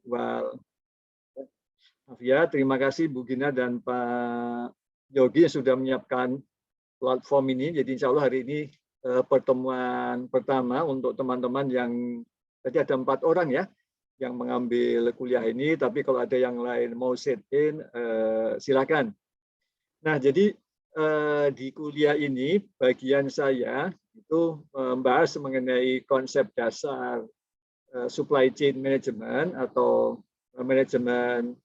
wal. Ya, terima kasih Bu Gina dan Pak Yogi yang sudah menyiapkan platform ini. Jadi insya Allah hari ini pertemuan pertama untuk teman-teman yang tadi ada 4 orang ya yang mengambil kuliah ini. Tapi kalau ada yang lain mau sit in, silakan. Nah, jadi di kuliah ini bagian saya itu membahas mengenai konsep dasar supply chain management atau manajemen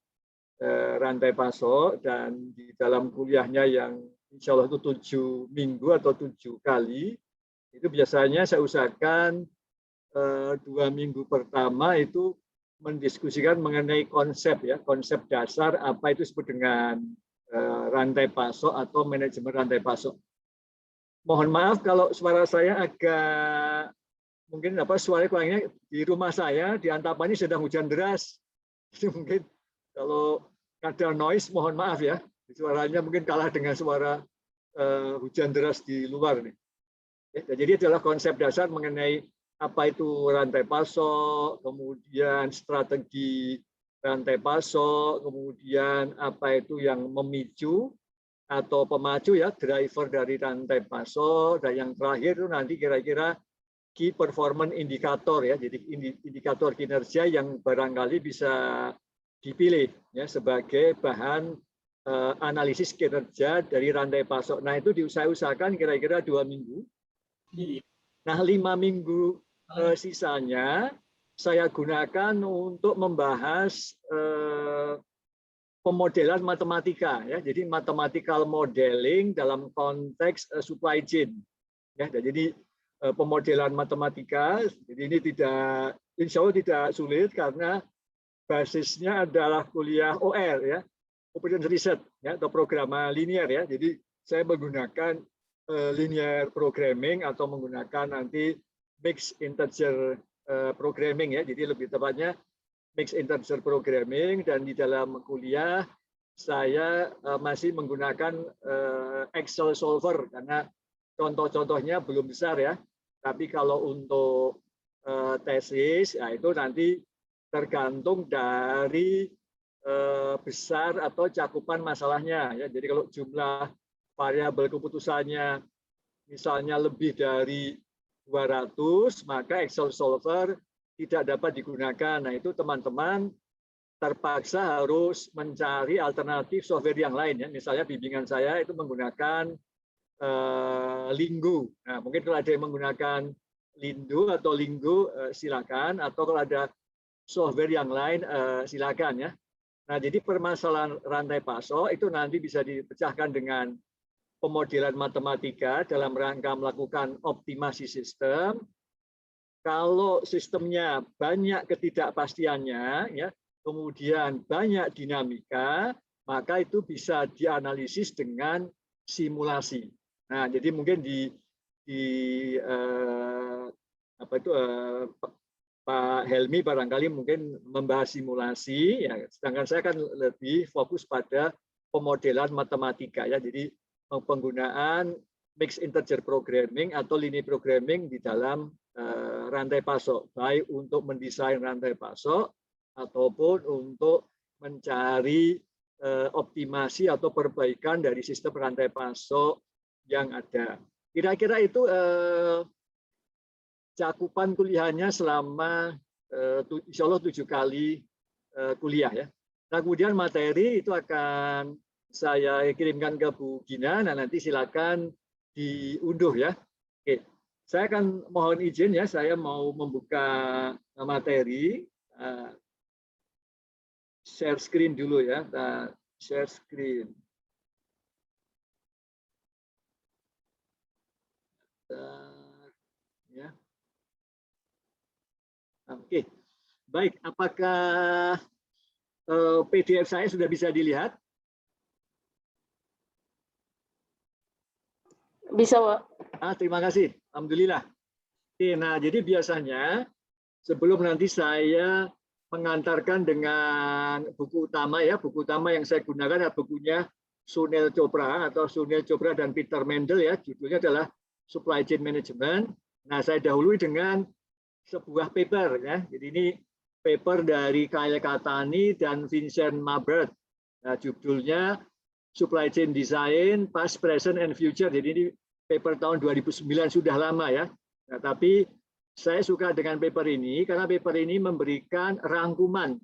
rantai pasok, dan di dalam kuliahnya yang insya Allah itu 7 minggu atau 7 kali, itu biasanya saya usahakan 2 minggu pertama itu mendiskusikan mengenai konsep ya, konsep dasar apa itu disebut dengan rantai pasok atau manajemen rantai pasok. Mohon maaf kalau suara saya agak mungkin suara kurangnya, di rumah saya di Antapani sedang hujan deras. Jadi mungkin kalau ada noise mohon maaf ya. Suaranya mungkin kalah dengan suara hujan deras di luar nih. Jadi adalah konsep dasar mengenai apa itu rantai pasok, kemudian strategi rantai pasok, kemudian apa itu yang memicu atau pemacu ya, driver dari rantai pasok, dan yang terakhir itu nanti kira-kira key performance indicator ya, jadi indikator kinerja yang barangkali bisa dipilih ya sebagai bahan analisis kinerja dari rantai pasok. Nah itu diusahakan kira-kira 2 minggu. Nah 5 minggu sisanya saya gunakan untuk membahas pemodelan matematika ya, jadi mathematical modeling dalam konteks supply chain ya. Jadi pemodelan matematika, jadi ini tidak, insya Allah tidak sulit karena basisnya adalah kuliah OR ya, Open Research ya, atau program linear ya. Jadi saya menggunakan linear programming atau menggunakan nanti mixed integer programming ya. Jadi lebih tepatnya mixed integer programming, dan di dalam kuliah saya masih menggunakan Excel solver karena contoh-contohnya belum besar ya. Tapi kalau untuk tesis ya itu nanti tergantung dari besar atau cakupan masalahnya ya. Jadi kalau jumlah variabel keputusannya misalnya lebih dari 200, maka Excel solver tidak dapat digunakan. Nah itu teman-teman terpaksa harus mencari alternatif software yang lain ya. Misalnya bimbingan saya itu menggunakan Linggo. Nah mungkin kalau ada yang menggunakan Lindo atau Linggo silakan, atau kalau ada software yang lain silakan ya. Nah jadi permasalahan rantai pasok itu nanti bisa dipecahkan dengan pemodelan matematika dalam rangka melakukan optimasi sistem. Kalau sistemnya banyak ketidakpastiannya ya, kemudian banyak dinamika, maka itu bisa dianalisis dengan simulasi. Nah, jadi mungkin Pak Helmi barangkali mungkin membahas simulasi, ya, sedangkan saya kan lebih fokus pada pemodelan matematika ya. Jadi penggunaan mixed integer programming atau linear programming di dalam rantai pasok, baik untuk mendesain rantai pasok ataupun untuk mencari optimasi atau perbaikan dari sistem rantai pasok yang ada. Kira-kira itu cakupan kuliahnya selama insya Allah 7 kali kuliah ya. Nah kemudian materi itu akan saya kirimkan ke Bu Gina, nah nanti silakan diunduh ya. Oke, saya akan mohon izin ya, saya mau membuka materi, share screen dulu ya, share screen. Ya. Oke, baik. Apakah PDF saya sudah bisa dilihat? Bisa, Pak. Terima kasih. Alhamdulillah. Oke, nah jadi biasanya sebelum nanti saya mengantarkan dengan buku utama ya, buku utama yang saya gunakan adalah bukunya Sunil Chopra atau Sunil Chopra dan Peter Mendel ya, judulnya adalah Supply Chain Management. Nah, saya dahului dengan sebuah paper ya. Jadi ini paper dari Kyle Katani dan Vincent Mabert. Nah, judulnya Supply Chain Design Past, Present, and Future. Jadi ini paper tahun 2009, sudah lama ya. Nah, tapi saya suka dengan paper ini karena paper ini memberikan rangkuman,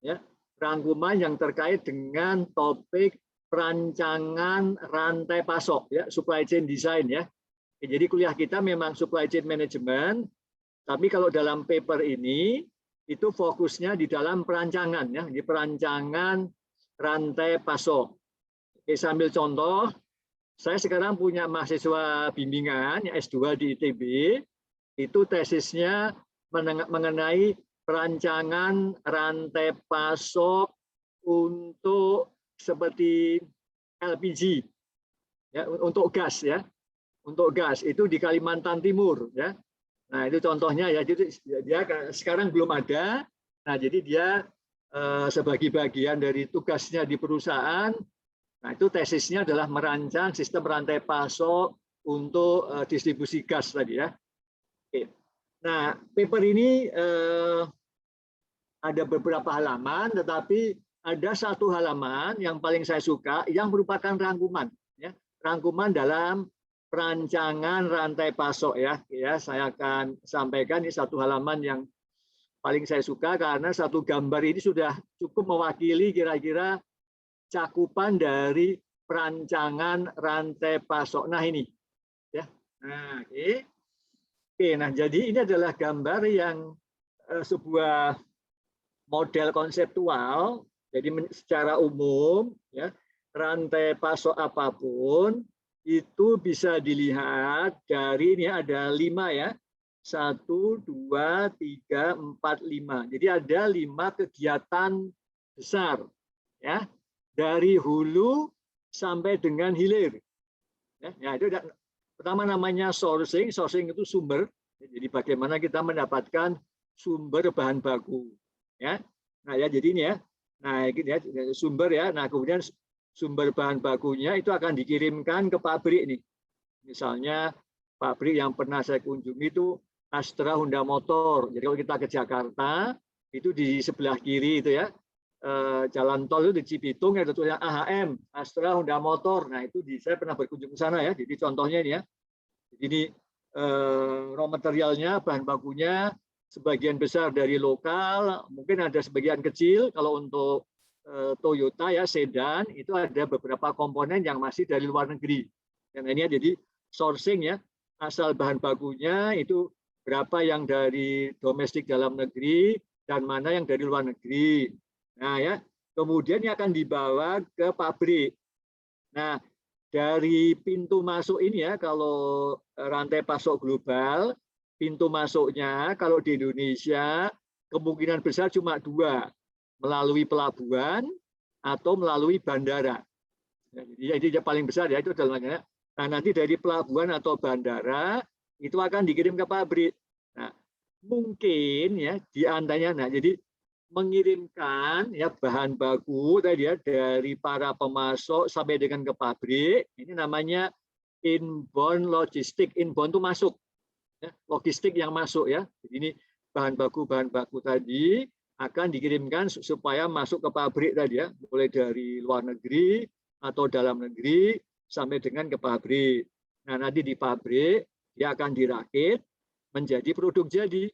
ya, rangkuman yang terkait dengan topik perancangan rantai pasok, ya, supply chain design ya. Jadi kuliah kita memang supply chain management, tapi kalau dalam paper ini itu fokusnya di dalam perancangan ya, di perancangan rantai pasok. Oke, sambil contoh, saya sekarang punya mahasiswa bimbingan yang S2 di ITB, itu tesisnya mengenai perancangan rantai pasok untuk seperti LPG, ya, untuk gas ya, untuk gas itu di Kalimantan Timur ya. Nah itu contohnya ya, jadi dia sekarang belum ada. Nah jadi dia sebagai bagian dari tugasnya di perusahaan. Nah, itu tesisnya adalah merancang sistem rantai pasok untuk distribusi gas tadi ya. Oke. Nah, paper ini ada beberapa halaman, tetapi ada satu halaman yang paling saya suka yang merupakan rangkuman, ya, rangkuman dalam perancangan rantai pasok ya. Ya, saya akan sampaikan ini satu halaman yang paling saya suka karena satu gambar ini sudah cukup mewakili kira-kira cakupan dari perancangan rantai pasok. Nah ini, ya. Nah, oke. Nah jadi ini adalah gambar yang sebuah model konseptual. Jadi secara umum, ya, rantai pasok apapun itu bisa dilihat dari ini ada 5 ya, 1, 2, 3, 4, 5. Jadi ada 5 kegiatan besar, ya. Dari hulu sampai dengan hilir. Ya, itu pertama namanya sourcing. Sourcing itu sumber. Jadi bagaimana kita mendapatkan sumber bahan baku. Ya, nah ya jadi ini ya. Nah ini ya sumber ya. Nah kemudian sumber bahan bakunya itu akan dikirimkan ke pabrik nih. Misalnya pabrik yang pernah saya kunjungi itu Astra Honda Motor. Jadi kalau kita ke Jakarta itu di sebelah kiri itu ya. Jalan tol itu di Cibitung ada tulisan AHM, Astra Honda Motor. Nah itu saya pernah berkunjung ke sana ya. Jadi contohnya ini ya. Ini raw materialnya, bahan bakunya sebagian besar dari lokal, mungkin ada sebagian kecil kalau untuk Toyota ya sedan itu ada beberapa komponen yang masih dari luar negeri. Dan ini ya, jadi sourcing ya, asal bahan bakunya itu berapa yang dari domestik dalam negeri dan mana yang dari luar negeri. Nah ya, kemudian yang akan dibawa ke pabrik. Nah, dari pintu masuk ini ya, kalau rantai pasok global, pintu masuknya kalau di Indonesia kemungkinan besar cuma 2, melalui pelabuhan atau melalui bandara. Jadi yang paling besar ya itu adalah. Nah, nanti dari pelabuhan atau bandara itu akan dikirim ke pabrik. Nah, mungkin ya di antaranya, nah jadi mengirimkan ya bahan baku tadi ya dari para pemasok sampai dengan ke pabrik, ini namanya inbound logistik. Inbound itu masuk ya, logistik yang masuk ya. Jadi ini bahan baku tadi akan dikirimkan supaya masuk ke pabrik tadi ya, mulai dari luar negeri atau dalam negeri sampai dengan ke pabrik. Nah nanti di pabrik dia akan dirakit menjadi produk jadi.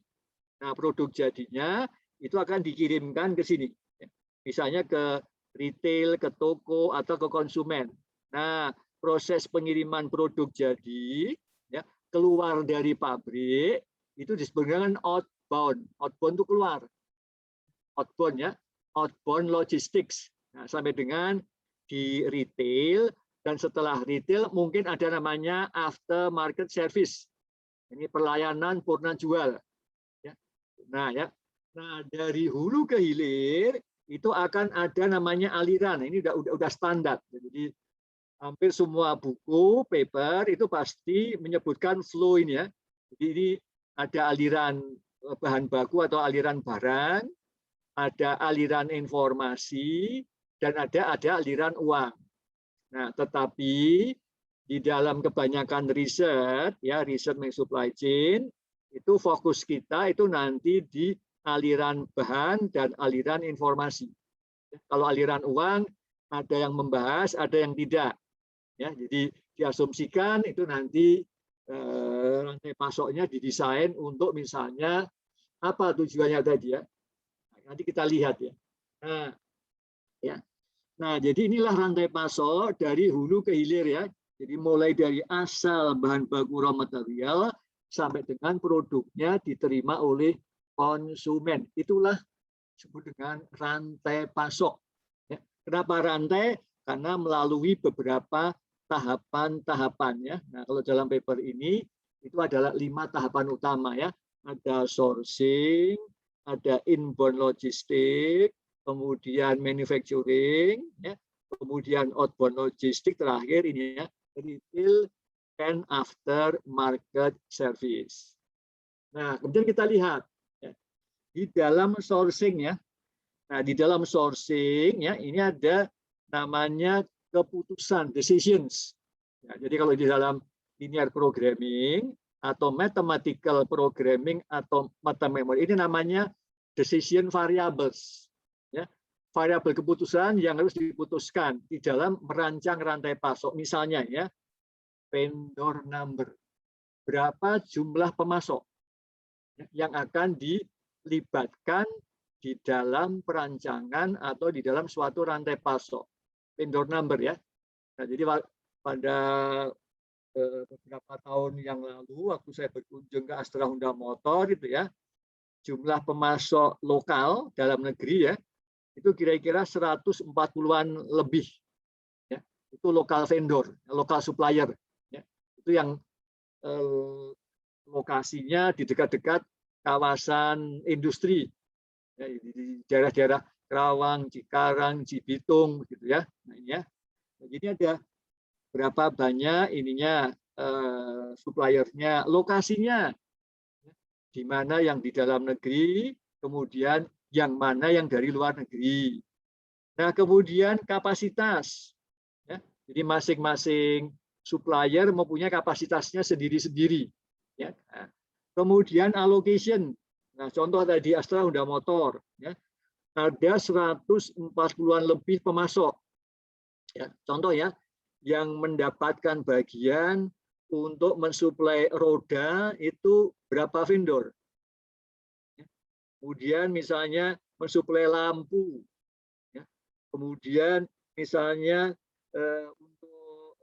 Nah produk jadinya itu akan dikirimkan ke sini, misalnya ke retail, ke toko, atau ke konsumen. Nah, proses pengiriman produk jadi ya, keluar dari pabrik itu disebut dengan outbound. Outbound itu keluar. Outbound ya, outbound logistics. Nah, sampai dengan di retail, dan setelah retail mungkin ada namanya after market service. Ini pelayanan purna jual. Ya. Nah ya. Nah, dari hulu ke hilir itu akan ada namanya aliran. Ini udah standar. Jadi hampir semua buku paper itu pasti menyebutkan flow ini ya. Jadi ini ada aliran bahan baku atau aliran barang, ada aliran informasi, dan ada aliran uang. Nah, tetapi di dalam kebanyakan riset ya, riset supply chain itu fokus kita itu nanti di aliran bahan dan aliran informasi. Kalau aliran uang ada yang membahas, ada yang tidak. Ya, jadi diasumsikan itu nanti rantai pasoknya didesain untuk misalnya apa tujuannya tadi ya. Nanti kita lihat ya. Nah, ya. Nah, jadi inilah rantai pasok dari hulu ke hilir ya. Jadi mulai dari asal bahan baku raw material sampai dengan produknya diterima oleh konsumen. Itulah disebut dengan rantai pasok. Ya. Kenapa rantai? Karena melalui beberapa tahapan-tahapan ya. Nah, kalau dalam paper ini itu adalah 5 tahapan utama ya. Ada sourcing, ada inbound logistik, kemudian manufacturing, ya, kemudian outbound logistik, terakhir ini ya, retail and after market service. Nah, kemudian kita lihat ya, di dalam sourcing ya. Nah, di dalam sourcing ya, ini ada namanya keputusan, decisions. Ya, jadi kalau di dalam linear programming atau mathematical programming atau mathematical ini namanya decision variables. Ya, variabel keputusan yang harus diputuskan di dalam merancang rantai pasok. Misalnya ya, vendor number. Berapa jumlah pemasok yang akan dilibatkan di dalam perancangan atau di dalam suatu rantai pasok. Vendor number ya. Nah, jadi pada beberapa tahun yang lalu waktu saya berkunjung ke Astra Honda Motor itu ya, jumlah pemasok lokal dalam negeri ya itu kira-kira 140-an lebih ya. Itu lokal vendor, lokal supplier ya. Itu yang lokasinya di dekat-dekat kawasan industri ya, di daerah-daerah Kerawang, Cikarang, Cibitung gitu ya. Nah, ini ya. Jadi ada berapa banyak ininya suppliernya, lokasinya, di mana yang di dalam negeri, kemudian yang mana yang dari luar negeri. Nah, kemudian kapasitas, ya. Jadi masing-masing supplier mempunyai kapasitasnya sendiri-sendiri. Ya. Nah, kemudian allocation. Nah, contoh tadi Astra Honda Motor, ya. Ada 140-an lebih pemasok. Ya, contoh ya, yang mendapatkan bagian untuk mensuplai roda itu berapa vendor. Kemudian misalnya mensuplai lampu. Kemudian misalnya untuk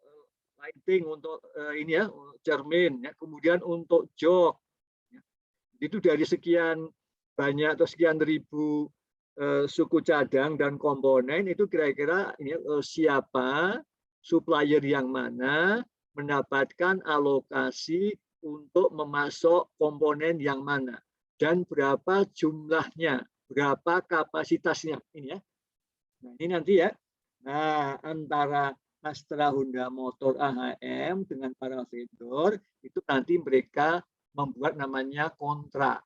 lighting, untuk ini ya, cermin. Kemudian untuk jok. Itu dari sekian banyak atau sekian ribu suku cadang dan komponen itu kira-kira siapa supplier yang mana mendapatkan alokasi untuk memasok komponen yang mana dan berapa jumlahnya, berapa kapasitasnya ini ya. Nah, ini nanti ya. Nah, antara Astra Honda Motor AHM dengan para vendor itu nanti mereka membuat namanya kontrak.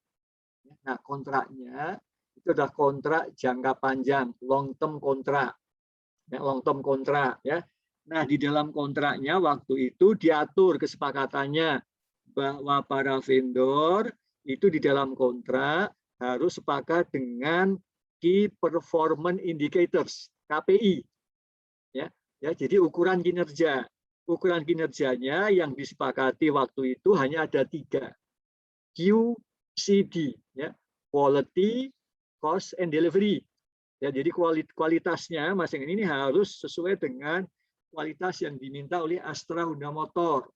Nah, kontraknya itu adalah kontrak jangka panjang, long term kontrak. Ya, long term kontrak ya. Nah, di dalam kontraknya waktu itu diatur kesepakatannya bahwa para vendor itu di dalam kontrak harus sepakat dengan Key Performance Indicators, KPI. Ya, jadi ukuran kinerja. Ukuran kinerjanya yang disepakati waktu itu hanya ada 3. QCD, ya, Quality, Cost, and Delivery. Ya, jadi kualitasnya masing ini harus sesuai dengan kualitas yang diminta oleh Astra Honda Motor.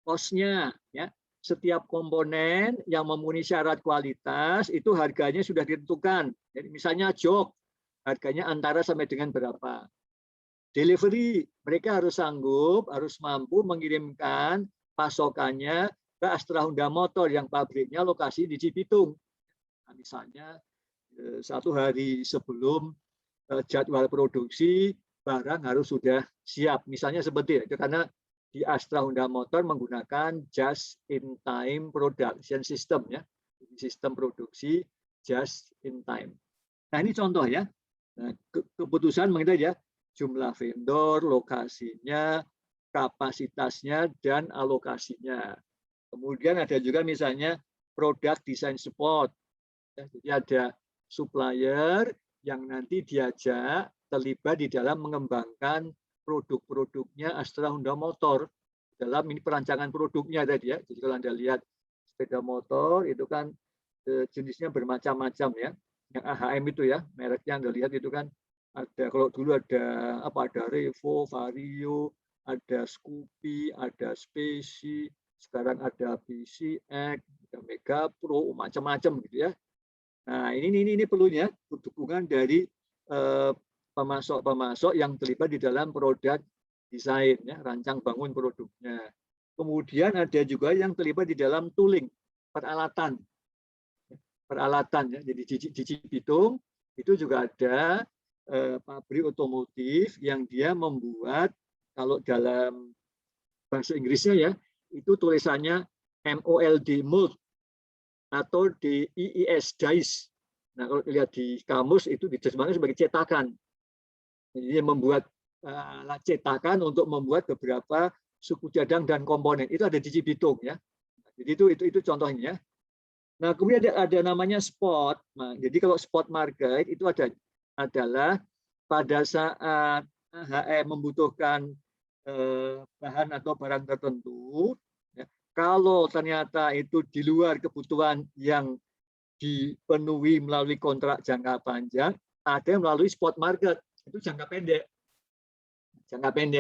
Cost-nya, ya, setiap komponen yang memenuhi syarat kualitas itu harganya sudah ditentukan. Jadi misalnya jok, harganya antara sampai dengan berapa. Delivery, mereka harus sanggup, harus mampu mengirimkan pasokannya ke Astra Honda Motor yang pabriknya lokasi di Cibitung. Nah, misalnya 1 hari sebelum jadwal produksi barang harus sudah siap. Misalnya seperti itu, karena di Astra Honda Motor menggunakan just in time production system ya. Sistem produksi just in time. Nah, ini contoh ya. Nah, keputusan mengenai ya jumlah vendor, lokasinya, kapasitasnya dan alokasinya. Kemudian ada juga misalnya product design support. Ya, jadi ada supplier yang nanti diajak terlibat di dalam mengembangkan produk-produknya Astra Honda Motor dalam ini perancangan produknya tadi ya. Jadi kalau Anda lihat sepeda motor itu kan jenisnya bermacam-macam ya. Yang AHM itu ya, mereknya Anda lihat itu kan ada, kalau dulu ada apa, ada Revo, Vario, ada Scoopy, ada Speci, sekarang ada BCX, ada Mega Pro, macam-macam gitu ya. Nah, ini perlunya dukungan dari pemasok-pemasok yang terlibat di dalam produk desain, ya, rancang bangun produknya. Kemudian ada juga yang terlibat di dalam tooling, peralatan, ya. Jadi di Cibitung itu juga ada pabrik otomotif yang dia membuat, kalau dalam bahasa Inggrisnya ya, itu tulisannya MOLD, mold, atau DIES, dies. Nah, kalau lihat di kamus itu diterjemahkan sebagai cetakan. Jadi membuat cetakan untuk membuat beberapa suku cadang dan komponen. Itu ada di Cibitung ya. Jadi itu contohnya. Nah, kemudian ada namanya spot. Nah, jadi kalau spot market itu adalah pada saat HM membutuhkan bahan atau barang tertentu, ya, kalau ternyata itu di luar kebutuhan yang dipenuhi melalui kontrak jangka panjang, ada yang melalui spot market, itu jangka pendek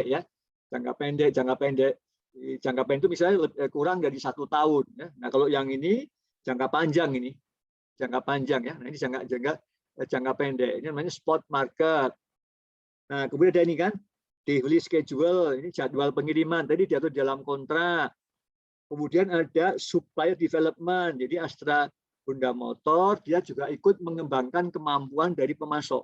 ya, jangka pendek itu misalnya kurang dari 1 tahun ya. Nah, kalau yang ini jangka panjang ya. Nah, ini jangka pendek, ini namanya spot market. Nah, kemudian ada ini kan daily schedule, ini jadwal pengiriman tadi diatur dalam kontrak. Kemudian ada supplier development, jadi Astra Honda Motor dia juga ikut mengembangkan kemampuan dari pemasok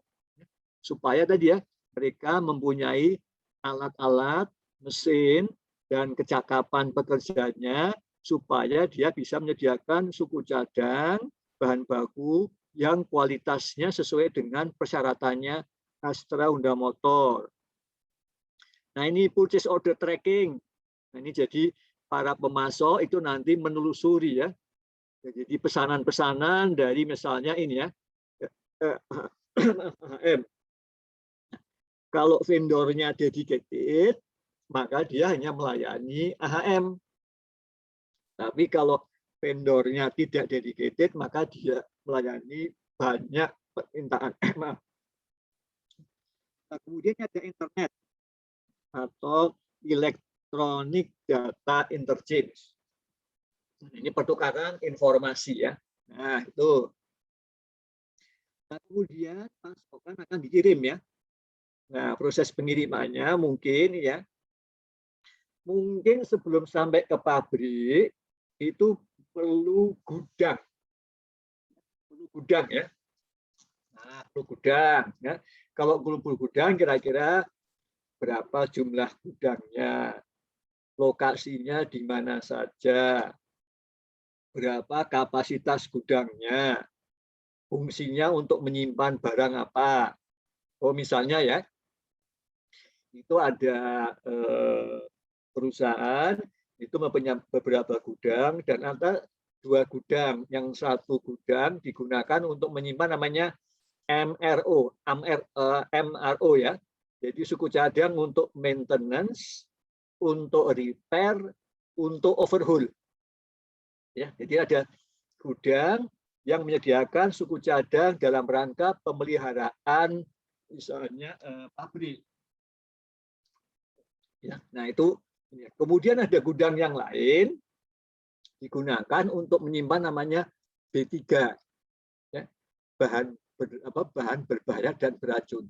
supaya tadi ya mereka mempunyai alat-alat, mesin, dan kecakapan pekerjaannya supaya dia bisa menyediakan suku cadang, bahan baku yang kualitasnya sesuai dengan persyaratannya Astra Honda Motor. Nah, ini purchase order tracking. Nah, ini jadi para pemasok itu nanti menelusuri ya. Jadi pesanan-pesanan dari misalnya ini ya. Kalau vendornya dedicated, maka dia hanya melayani AHM. Tapi kalau vendornya tidak dedicated, maka dia melayani banyak permintaan. Nah, kemudian ada internet atau electronic data interchange. Ini pertukaran informasi ya. Nah, itu. Nah, kemudian pasokan akan dikirim ya. Nah, proses pengirimannya mungkin ya. Mungkin sebelum sampai ke pabrik itu perlu gudang. Perlu gudang ya. Nah, perlu gudang ya. Kalau perlu gudang kira-kira berapa jumlah gudangnya, lokasinya di mana saja, berapa kapasitas gudangnya, fungsinya untuk menyimpan barang apa. Oh, misalnya ya, itu ada perusahaan itu mempunyai beberapa gudang dan ada 2 gudang. Yang satu gudang digunakan untuk menyimpan namanya MRO ya. Jadi suku cadang untuk maintenance, untuk repair, untuk overhaul. Ya, jadi ada gudang yang menyediakan suku cadang dalam rangka pemeliharaan misalnya pabrik. Ya, nah itu. Kemudian ada gudang yang lain digunakan untuk menyimpan namanya B3, ya, bahan berbahaya dan beracun.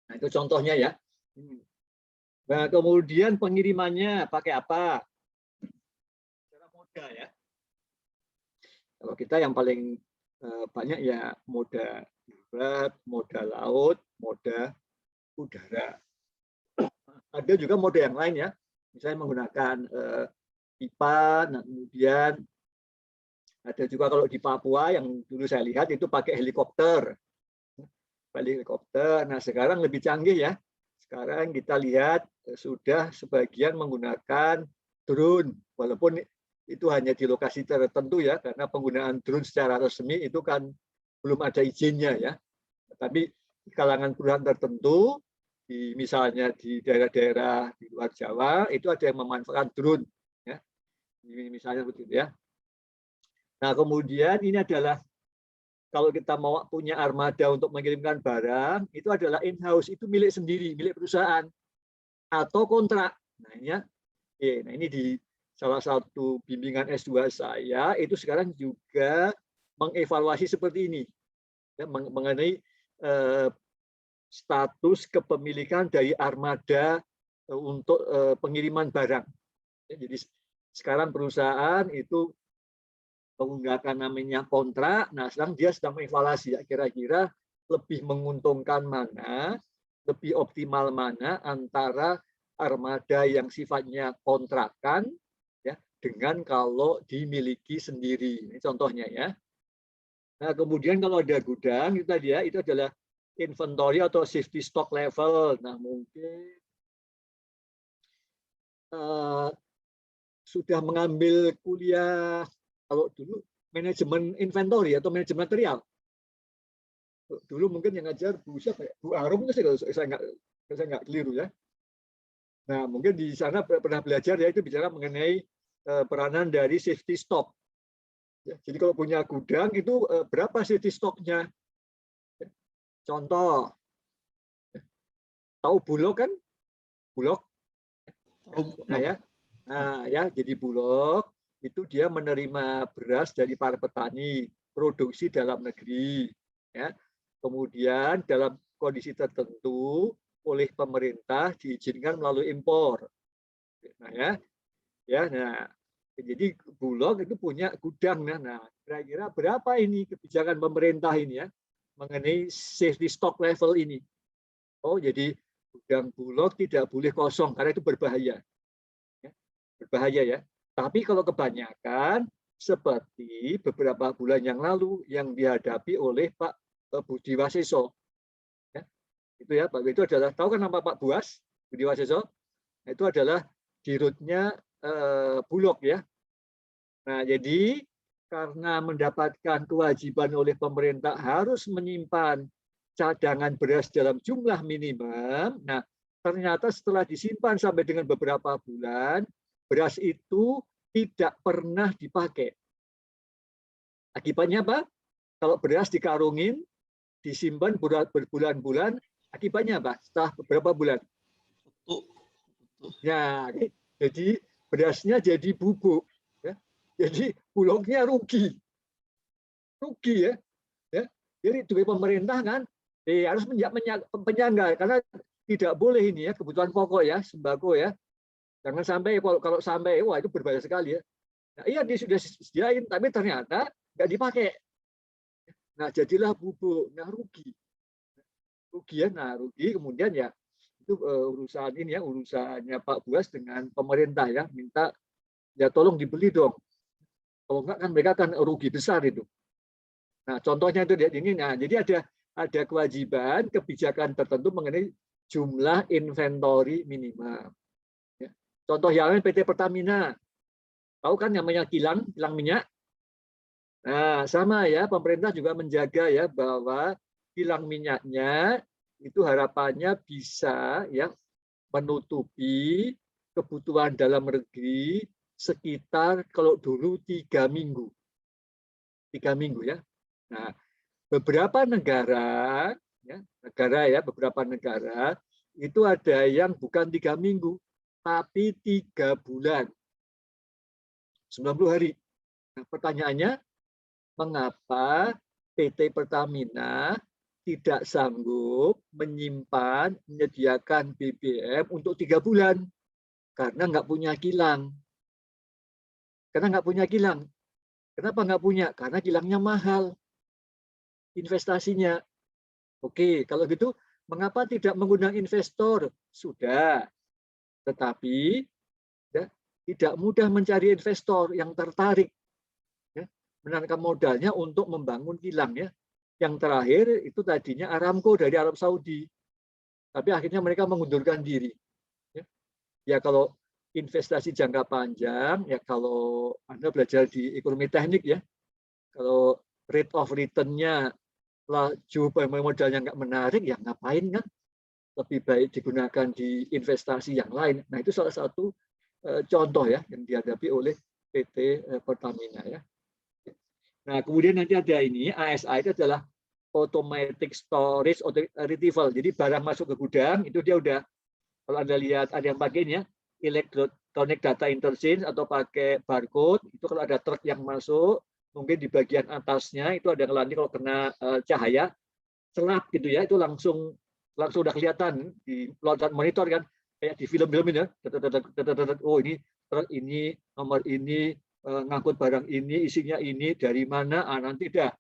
Nah, itu contohnya ya. Nah, kemudian pengirimannya pakai apa? Cara moda ya. Kalau kita yang paling banyak ya moda darat, moda laut, moda udara. Ada juga moda yang lain ya. Misalnya menggunakan pipa, nah kemudian ada juga kalau di Papua yang dulu saya lihat itu pakai helikopter. Nah, sekarang lebih canggih ya. Sekarang kita lihat sudah sebagian menggunakan drone, walaupun itu hanya di lokasi tertentu ya, karena penggunaan drone secara resmi itu kan belum ada izinnya ya. Tapi di kalangan perusahaan tertentu, misalnya di daerah-daerah di luar Jawa, itu ada yang memanfaatkan drone. Ya. Misalnya begitu ya. Nah kemudian ini adalah, kalau kita mau punya armada untuk mengirimkan barang, itu adalah in-house, itu milik sendiri, milik perusahaan, atau kontrak. Nah ini di salah satu bimbingan S2 saya, itu sekarang juga mengevaluasi seperti ini, ya, mengenai status kepemilikan dari armada untuk pengiriman barang. Ya, jadi sekarang perusahaan itu menggunakan namanya kontrak. Nah, sekarang dia sedang mengevaluasi ya, kira-kira lebih menguntungkan mana, lebih optimal mana antara armada yang sifatnya kontrakan ya dengan kalau dimiliki sendiri. Ini contohnya ya. Nah, kemudian kalau ada gudang itu tadi ya, itu adalah inventory atau safety stock level. Nah, mungkin sudah mengambil kuliah kalau dulu manajemen inventory atau manajemen material. Dulu mungkin yang ngajar Bu siapa ya? Bu Arum itu saya nggak keliru ya. Nah, mungkin di sana pernah belajar ya, itu bicara mengenai peranan dari safety stock. Ya, jadi kalau punya gudang itu berapa safety stocknya? Ya, contoh, tahu Bulog kan? Bulog. Nah ya, jadi Bulog itu dia menerima beras dari para petani, produksi dalam negeri. Ya. Kemudian dalam kondisi tertentu oleh pemerintah diizinkan melalui impor. Nah nah jadi Bulog itu punya gudang. Nah kira-kira berapa ini kebijakan pemerintah ini ya mengenai safety stock level ini? Oh jadi gudang Bulog tidak boleh kosong karena itu berbahaya. Ya, berbahaya ya. Tapi kalau kebanyakan seperti beberapa bulan yang lalu yang dihadapi oleh Pak Budi Waseso. Ya, itu ya, Pak itu adalah, tahu kan nama Pak Buas, Budi Waseso? Nah, itu adalah dirutnya Bulog ya. Nah, jadi karena mendapatkan kewajiban oleh pemerintah harus menyimpan cadangan beras dalam jumlah minimum. Nah, ternyata setelah disimpan sampai dengan beberapa bulan, beras itu tidak pernah dipakai. Akibatnya apa? Kalau beras dikarungin, disimpan berbulan-bulan, akibatnya apa? Setelah beberapa bulan. Ya, jadi berasnya jadi bubuk. Ya. Jadi Bulognya rugi. Rugi ya. Jadi duit pemerintah kan harus penyangga karena tidak boleh ini ya, kebutuhan pokok ya, sembako ya. Jangan sampai kalau sampai wah itu berbahaya sekali ya. Nah, iya dia sudah sediain tapi ternyata nggak dipakai. Nah, jadilah bubuk. Nah, rugi. Rugi ya. Nah, rugi kemudian ya itu urusan ini ya, urusannya Pak Buas dengan pemerintah ya, minta ya tolong dibeli dong. Kalau enggak kan mereka kan rugi besar itu. Nah, contohnya itu ini. Nah, jadi ada kewajiban kebijakan tertentu mengenai jumlah inventory minimal. Ya. Contoh yang lain PT Pertamina. Tahu kan namanya kilang minyak? Nah, sama ya, pemerintah juga menjaga ya bahwa kilang minyaknya itu harapannya bisa ya menutupi kebutuhan dalam negeri sekitar kalau dulu 3 minggu. 3 minggu ya. Nah, beberapa negara beberapa negara itu ada yang bukan 3 minggu, tapi 3 bulan, 90 hari. Nah, pertanyaannya, mengapa PT Pertamina tidak sanggup menyediakan BBM untuk 3 bulan? Karena nggak punya kilang. Kenapa nggak punya? Karena kilangnya mahal. Investasinya. Oke, kalau gitu mengapa tidak mengundang investor? Sudah. Tetapi ya, tidak mudah mencari investor yang tertarik ya, menanamkan modalnya untuk membangun kilang ya. Yang terakhir itu tadinya Aramco dari Arab Saudi. Tapi akhirnya mereka mengundurkan diri. Ya kalau investasi jangka panjang, ya kalau Anda belajar di ekonomi teknik ya, kalau rate of return-nya laju modalnya nggak menarik, ya ngapain kan? Lebih baik digunakan di investasi yang lain. Nah, itu salah satu contoh ya yang dihadapi oleh PT Pertamina ya. Nah, kemudian nanti ada ini, ASA itu adalah automatic storage retrieval. Jadi barang masuk ke gudang itu dia udah, kalau Anda lihat ada yang pakai ini ya, electronic data interchange atau pakai barcode, itu kalau ada truk yang masuk, mungkin di bagian atasnya itu ada nanti kalau kena cahaya celap gitu ya, itu langsung udah kelihatan di monitor kan, kayak di film-film ini ya. Oh ini truk ini, nomor ini, ngangkut barang ini, isinya ini, dari mana, nanti dah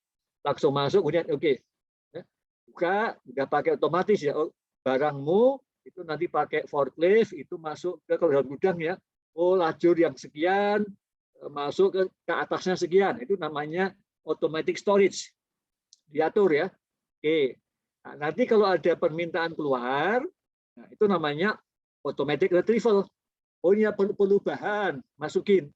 langsung masuk, kemudian oke. Buka, udah pakai otomatis ya, barangmu itu nanti pakai forklift, itu masuk ke dalam gudang ya, lajur yang sekian, masuk ke atasnya sekian, itu namanya automatic storage, diatur ya. Oke. Nah, nanti kalau ada permintaan keluar, nah itu namanya automatic retrieval. Ini perlu bahan, masukin.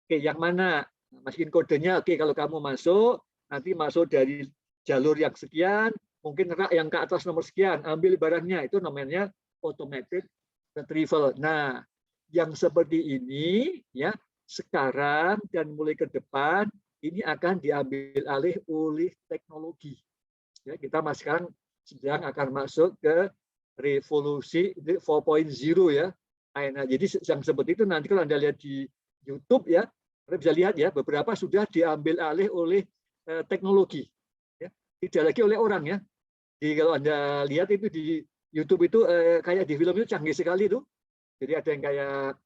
Oke, yang mana? Masukin kodenya. Oke, kalau kamu masuk, nanti masuk dari jalur yang sekian, mungkin rak yang ke atas nomor sekian, ambil barangnya. Itu namanya automatic retrieval. Nah, yang seperti ini ya sekarang dan mulai ke depan ini akan diambil alih oleh teknologi. Ya, kita masih sekarang sedang akan masuk ke revolusi 4.0 ya. Nah, jadi yang seperti itu nanti kalau Anda lihat di YouTube ya, Anda bisa lihat ya, beberapa sudah diambil alih oleh teknologi. Ya. Tidak lagi oleh orang ya. Jadi kalau Anda lihat itu di YouTube itu kayak di film itu canggih sekali tuh. Jadi ada yang kayak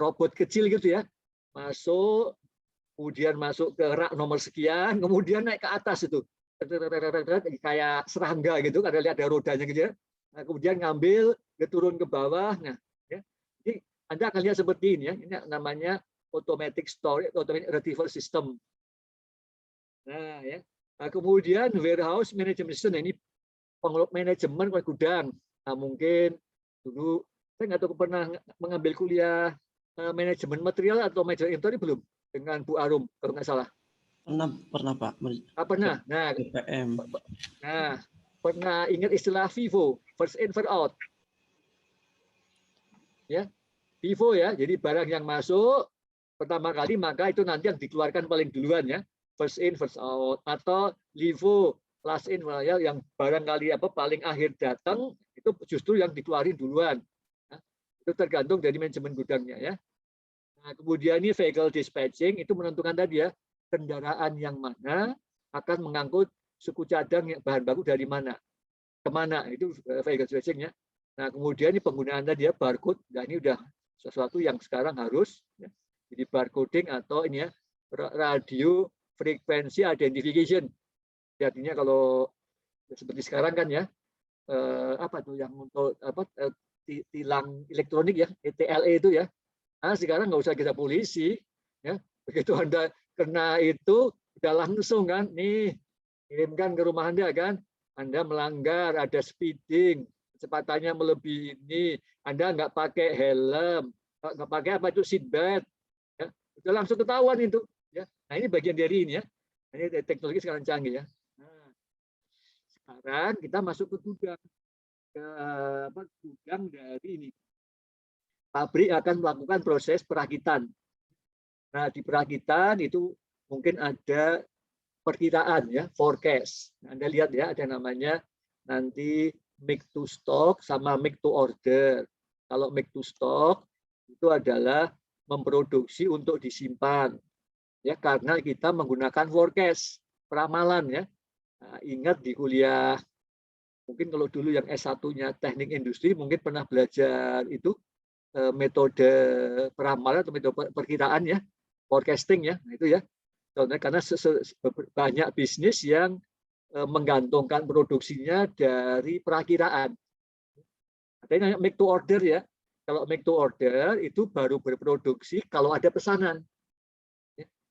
robot kecil gitu ya, masuk, kemudian masuk ke rak nomor sekian, kemudian naik ke atas itu, kayak serangga gitu, ada lihat ada rodanya gitu ya. Nah, kemudian ngambil, dia turun ke bawah. Nah, ya. Jadi Anda akan lihat seperti ini ya. Ini namanya automatic storage, automatic retrieval system. Nah, ya. Nah, kemudian warehouse management system, ini manajemen gudang. Nah, mungkin dulu saya nggak tahu pernah mengambil kuliah manajemen material atau manajemen inventory belum dengan Bu Arum kalau nggak salah. Pernah Pak. Pernah. Nah, BPM. Nah, pernah ingat istilah FIFO, first in first out. Ya, FIFO ya. Jadi barang yang masuk pertama kali maka itu nanti yang dikeluarkan paling duluan ya, first in first out, atau LIFO, last in ya, yang barangkali paling akhir datang itu justru yang dikeluarin duluan. Nah, itu tergantung dari manajemen gudangnya ya. Nah, kemudian ini vehicle dispatching itu menentukan tadi ya, kendaraan yang mana akan mengangkut suku cadang yang bahan baku dari mana kemana, itu vehicle dispatching ya. Nah, kemudian ini penggunaan tadi ya barcode. Nah, ini udah sesuatu yang sekarang harus ya. Jadi barcoding atau ini ya radio frequency identification. Artinya kalau seperti sekarang kan ya apa tuh yang untuk tilang elektronik ya, ETLE itu ya. Nah, sekarang nggak usah kita polisi ya. Begitu Anda kena itu udah langsung kan nih kirimkan ke rumah Anda kan. Anda melanggar, ada speeding, kecepatannya melebihi ini, Anda nggak pakai helm, nggak pakai apa itu seatbelt, ya, udah langsung ketahuan itu. Ya. Nah, ini bagian dari ini ya. Ini teknologi sekarang canggih ya. Nah, sekarang kita masuk ke gudang, ke gudang dari ini. Pabrik akan melakukan proses perakitan. Nah, di perakitan itu mungkin ada perkiraan ya, forecast. Anda lihat ya, ada namanya nanti make to stock sama make to order. Kalau make to stock itu adalah memproduksi untuk disimpan. Ya, karena kita menggunakan forecast, peramalan ya. Nah, ingat di kuliah mungkin kalau dulu yang S1-nya teknik industri mungkin pernah belajar itu metode peramalan atau metode perkiraan ya, forecasting ya. Nah, itu ya. Karena banyak bisnis yang menggantungkan produksinya dari perakiraan. Artinya make to order ya. Kalau make to order itu baru berproduksi kalau ada pesanan.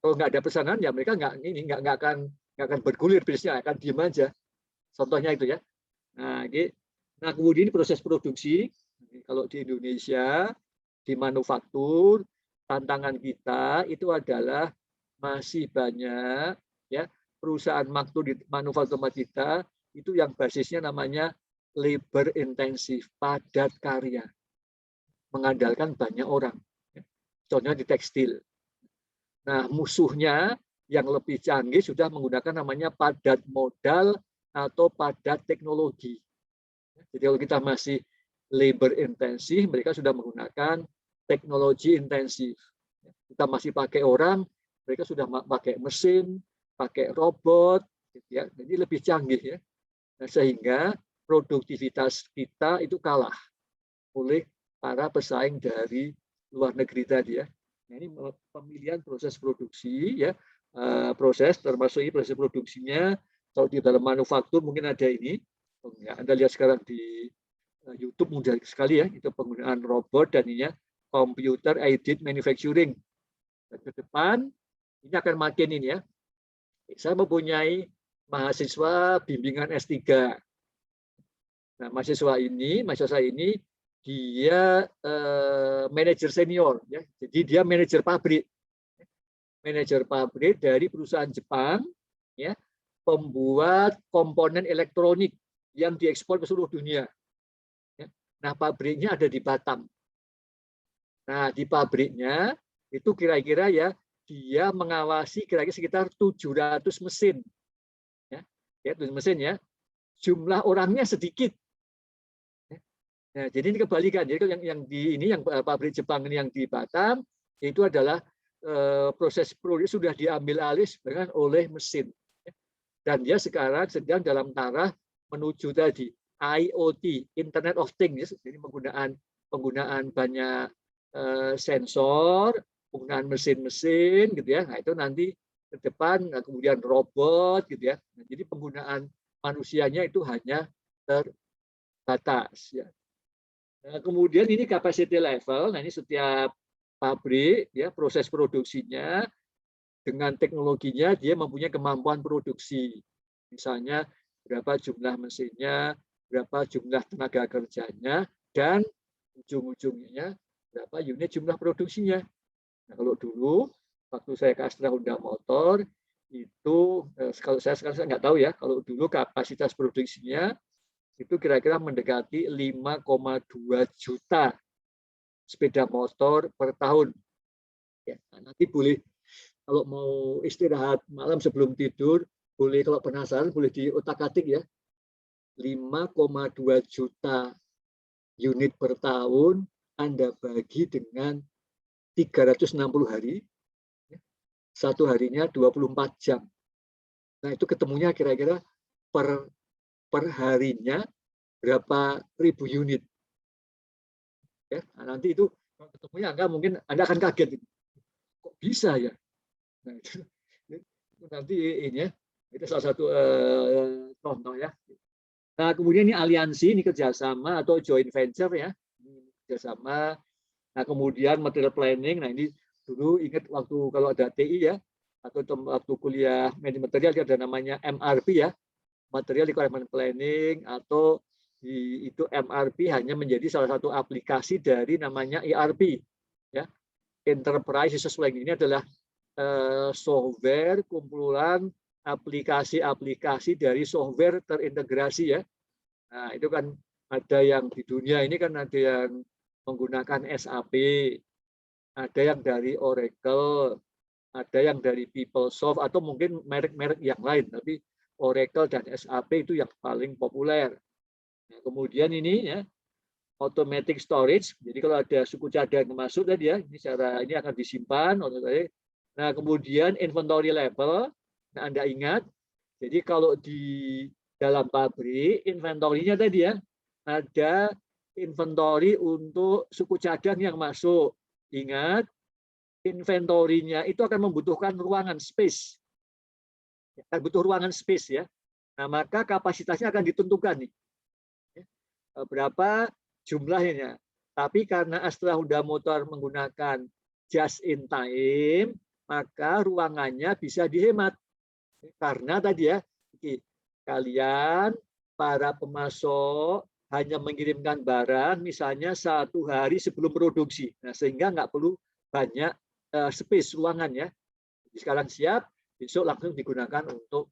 Kalau nggak ada pesanan ya mereka nggak akan bergulir bisnisnya, akan diem aja. Contohnya itu ya. Nah, kemudian proses produksi kalau di Indonesia di manufaktur, tantangan kita itu adalah masih banyak ya perusahaan manufaktur kita itu yang basisnya namanya labor intensif, padat karya, mengandalkan banyak orang. Contohnya di tekstil. Nah, musuhnya yang lebih canggih sudah menggunakan namanya padat modal atau padat teknologi. Jadi kalau kita masih labor intensif, mereka sudah menggunakan teknologi intensif. Kita masih pakai orang, mereka sudah pakai mesin, pakai robot, gitu ya. Jadi lebih canggih ya. Nah, sehingga produktivitas kita itu kalah oleh para pesaing dari luar negeri tadi ya. Nah, ini pemilihan proses produksi ya, proses termasuk ini proses produksinya. Kalau di dalam manufaktur mungkin ada ini. Anda lihat sekarang di YouTube mudah sekali ya, itu penggunaan robot dan ini ya, computer aided manufacturing. Dan ke depan ini akan makin ini ya. Saya mempunyai mahasiswa bimbingan S3. Nah, mahasiswa ini dia manajer senior ya. Jadi dia manajer pabrik. Manajer pabrik dari perusahaan Jepang ya, pembuat komponen elektronik yang diekspor ke seluruh dunia. Nah, pabriknya ada di Batam. Nah, di pabriknya itu kira-kira ya dia mengawasi kira-kira sekitar 700 mesin. Ya, 700 mesin ya. Jumlah orangnya sedikit. Nah, jadi ini kebalikan. Jadi yang pabrik Jepang ini yang di Batam itu adalah proses produksi sudah diambil alih oleh mesin. Dan dia sekarang sedang dalam taraf menuju tadi IoT, Internet of Things, jadi penggunaan banyak sensor, penggunaan mesin-mesin, gitu ya. Nah, itu nanti ke depan, kemudian robot, gitu ya. Nah, jadi penggunaan manusianya itu hanya terbatas. Ya. Nah, kemudian ini capacity level. Nah, ini setiap pabrik, ya, proses produksinya dengan teknologinya dia mempunyai kemampuan produksi. Misalnya berapa jumlah mesinnya, berapa jumlah tenaga kerjanya, dan ujung-ujungnya berapa unit jumlah produksinya. Nah, kalau dulu waktu saya ke Astra Honda Motor itu kalau saya sekarang nggak tahu ya, kalau dulu kapasitas produksinya itu kira-kira mendekati 5,2 juta sepeda motor per tahun. Ya, nanti boleh kalau mau istirahat malam sebelum tidur, boleh kalau penasaran boleh diotak-atik ya. 5,2 juta unit per tahun Anda bagi dengan 360 hari, satu harinya 24 jam. Nah, itu ketemunya kira-kira per harinya berapa ribu unit. Ya, nah, nanti itu kalau ketemunya Anda mungkin Anda akan kaget. Kok bisa ya? Nah, itu nanti ini ya, itu salah satu contoh ya. Nah, kemudian ini aliansi, ini kerjasama atau joint venture ya, kerjasama. Nah, kemudian material planning. Nah, ini dulu ingat waktu kalau ada TI ya, atau waktu kuliah manajemen material ada namanya MRP ya, material requirement planning, atau itu MRP hanya menjadi salah satu aplikasi dari namanya ERP ya, Enterprise Resource Planning. Ini adalah software kumpulan aplikasi-aplikasi dari software terintegrasi ya. Nah, itu kan ada yang di dunia ini kan ada yang menggunakan SAP, ada yang dari Oracle, ada yang dari PeopleSoft, atau mungkin merek-merek yang lain, tapi Oracle dan SAP itu yang paling populer. Nah, kemudian ini ya, automatic storage. Jadi kalau ada suku cadang yang masuk tadi ya, ini akan disimpan. Nah, kemudian inventory level. Nah, Anda ingat, jadi kalau di dalam pabrik, inventorinya tadi ya, ada inventory untuk suku cadang yang masuk. Ingat, inventorinya itu akan membutuhkan ruangan space. Akan butuh ruangan space ya. Nah, maka kapasitasnya akan ditentukan nih. Berapa jumlahnya. Tapi karena Astra Honda Motor menggunakan just in time, maka ruangannya bisa dihemat. Karena tadi ya, kalian para pemasok hanya mengirimkan barang misalnya 1 hari sebelum produksi. Nah, sehingga nggak perlu banyak space ruangan ya. Jadi sekarang siap, besok langsung digunakan untuk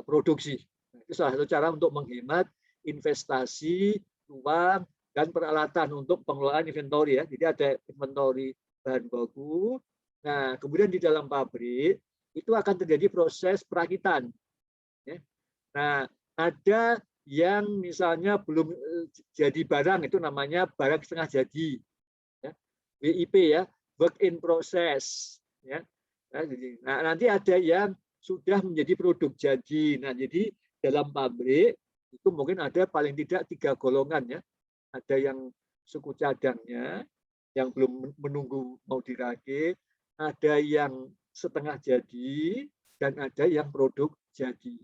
produksi. Nah, itu salah satu cara untuk menghemat investasi, uang, dan peralatan untuk pengelolaan inventory ya. Jadi ada inventory bahan baku. Nah, kemudian di dalam pabrik itu akan terjadi proses perakitan. Ya. Nah, ada yang misalnya belum jadi barang, itu namanya barang setengah jadi. Ya. WIP ya, work in process. Ya. Nah, nanti ada yang sudah menjadi produk jadi. Nah, jadi dalam pabrik itu mungkin ada paling tidak 3 golongan ya. Ada yang suku cadangnya, yang belum menunggu mau dirakit, ada yang setengah jadi, dan ada yang produk jadi.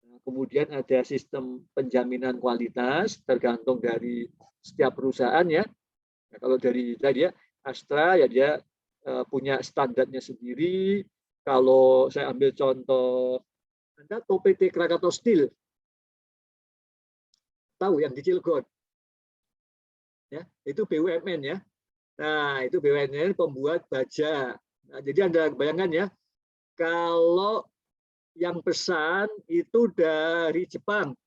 Nah, kemudian ada sistem penjaminan kualitas tergantung dari setiap perusahaan ya. Nah, kalau dari tadi ya Astra ya dia punya standarnya sendiri. Kalau saya ambil contoh, Anda tahu PT Krakatau Steel, tahu yang di Cilegon, ya itu BUMN ya. Nah itu BUMN pembuat baja. Nah, jadi Anda bayangkan ya, kalau yang pesan itu dari Jepang,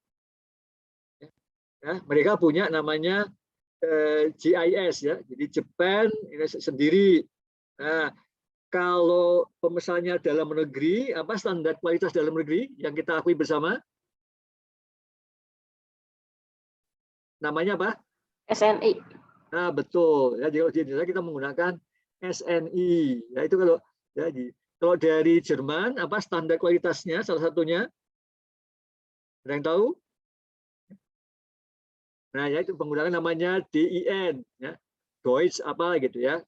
ya, mereka punya namanya GIS ya, jadi Japan ini sendiri. Nah, kalau pemesannya dalam negeri, apa standar kualitas dalam negeri yang kita akui bersama? Namanya apa? SNI. Nah, betul. Ya, di Indonesia kita menggunakan SNI. Ya, itu kalau kalau dari Jerman apa standar kualitasnya salah satunya? Ada yang tahu? Nah, ya itu penggunaan namanya DIN ya. Deutsch apa gitu ya.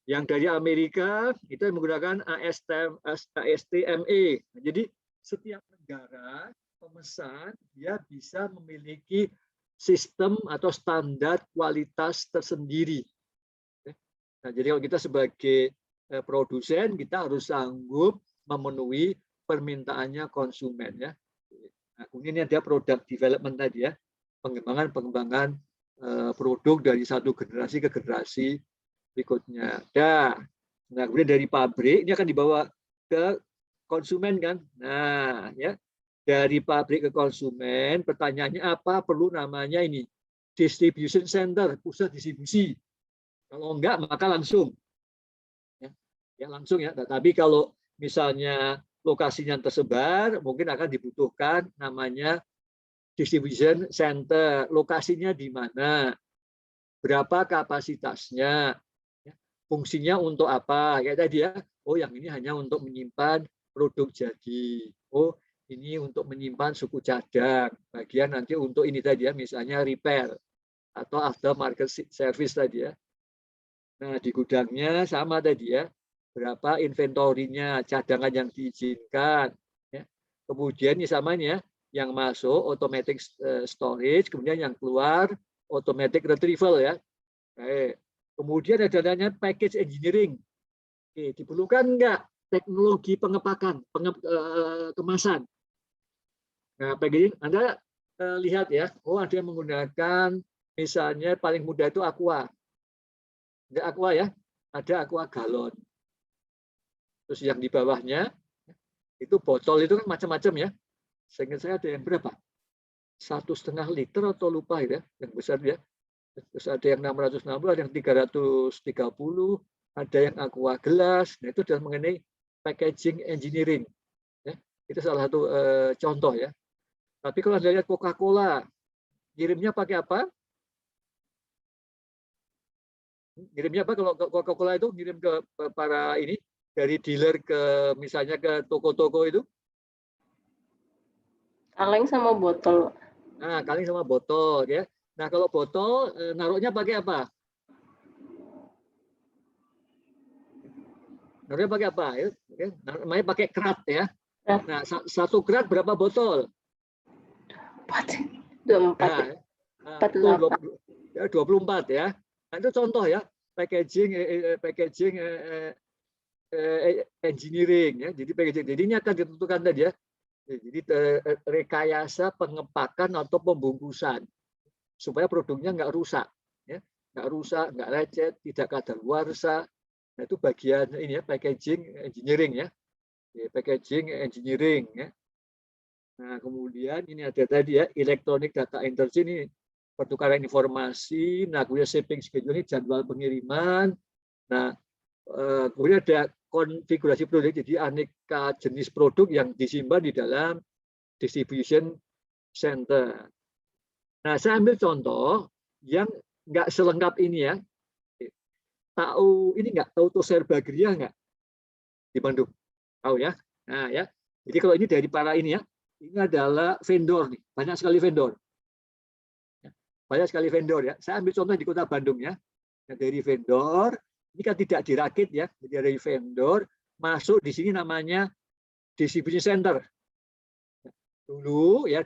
Yang dari Amerika itu menggunakan ASTME. Nah, jadi setiap negara pemesan dia bisa memiliki sistem atau standar kualitas tersendiri. Nah, jadi kalau kita sebagai produsen kita harus sanggup memenuhi permintaannya konsumen ya. Nah, kemudian ini ada product development tadi ya, pengembangan produk dari satu generasi ke generasi berikutnya. Nah, kemudian dari pabrik ini akan dibawa ke konsumen kan. Nah, ya dari pabrik ke konsumen, pertanyaannya apa? Perlu namanya ini distribution center, pusat distribusi. Kalau enggak, maka langsung. Ya langsung ya. Nah, tapi kalau misalnya lokasinya tersebar, mungkin akan dibutuhkan namanya distribution center. Lokasinya di mana? Berapa kapasitasnya? Fungsinya untuk apa? Kayak tadi ya. Oh, yang ini hanya untuk menyimpan produk jadi. Oh, ini untuk menyimpan suku cadang. Bagian nanti untuk ini tadi ya, misalnya repair atau after market service tadi ya. Nah, di gudangnya sama tadi ya. Berapa inventorinya, cadangan yang diizinkan. Ya. Kemudian ini samanya yang masuk automatic storage, kemudian yang keluar automatic retrieval ya. Baik. Kemudian ada namanya package engineering. Oke, diperlukan enggak teknologi pengepakan, kemasan. Nah, packaging Anda lihat ya, oh ada yang menggunakan misalnya paling mudah itu aqua. Enggak aqua ya, ada aqua galon. Terus yang di bawahnya itu botol itu kan macam-macam ya. Seingat saya ada yang berapa? 1,5 liter atau lupa ya, yang besar ya. Terus ada yang 660, ada yang 330, ada yang aqua gelas. Nah, itu adalah mengenai packaging engineering. Ya, itu salah satu contoh ya. Tapi kalau Anda lihat Coca-Cola, ngirimnya pakai apa? Ngirimnya apa kalau Coca-Cola itu ngirim ke para ini dari dealer ke misalnya ke toko-toko itu? Kaleng sama botol. Nah, kaleng sama botol ya. Nah, kalau botol naruhnya pakai apa? Naruhnya pakai apa? Ya, namanya pakai kerat ya. Nah, 1 kerat berapa botol? 24. Nah, 48. ya, 24 ya. Nah, itu contoh ya packaging engineering ya. Jadi packaging. Jadi ini akan ditentukan tadi ya. Jadi rekayasa pengepakan atau pembungkusan. supaya produknya nggak rusak, ya, nggak rusak, nggak lecet, tidak kadaluarsa. Nah, itu bagian ini ya, packaging engineering ya, packaging engineering ya. Nah, kemudian ini ada tadi ya, electronic data entry ini pertukaran informasi. Nah, kemudian shipping schedule ini jadwal pengiriman. Nah, kemudian ada konfigurasi produk, jadi aneka jenis produk yang disimpan di dalam distribution center. Nah, saya ambil contoh yang nggak selengkap ini ya. Tahu ini nggak, tahu Serbagria nggak di Bandung? Tahu ya? Nah ya. Jadi kalau ini dari para ini ya, ini adalah vendor nih, banyak sekali vendor. Banyak sekali vendor ya. Saya ambil contoh di Kota Bandung ya. Nah, dari vendor, ini kan tidak dirakit ya, jadi dari vendor masuk di sini namanya distribution center. Dulu ya,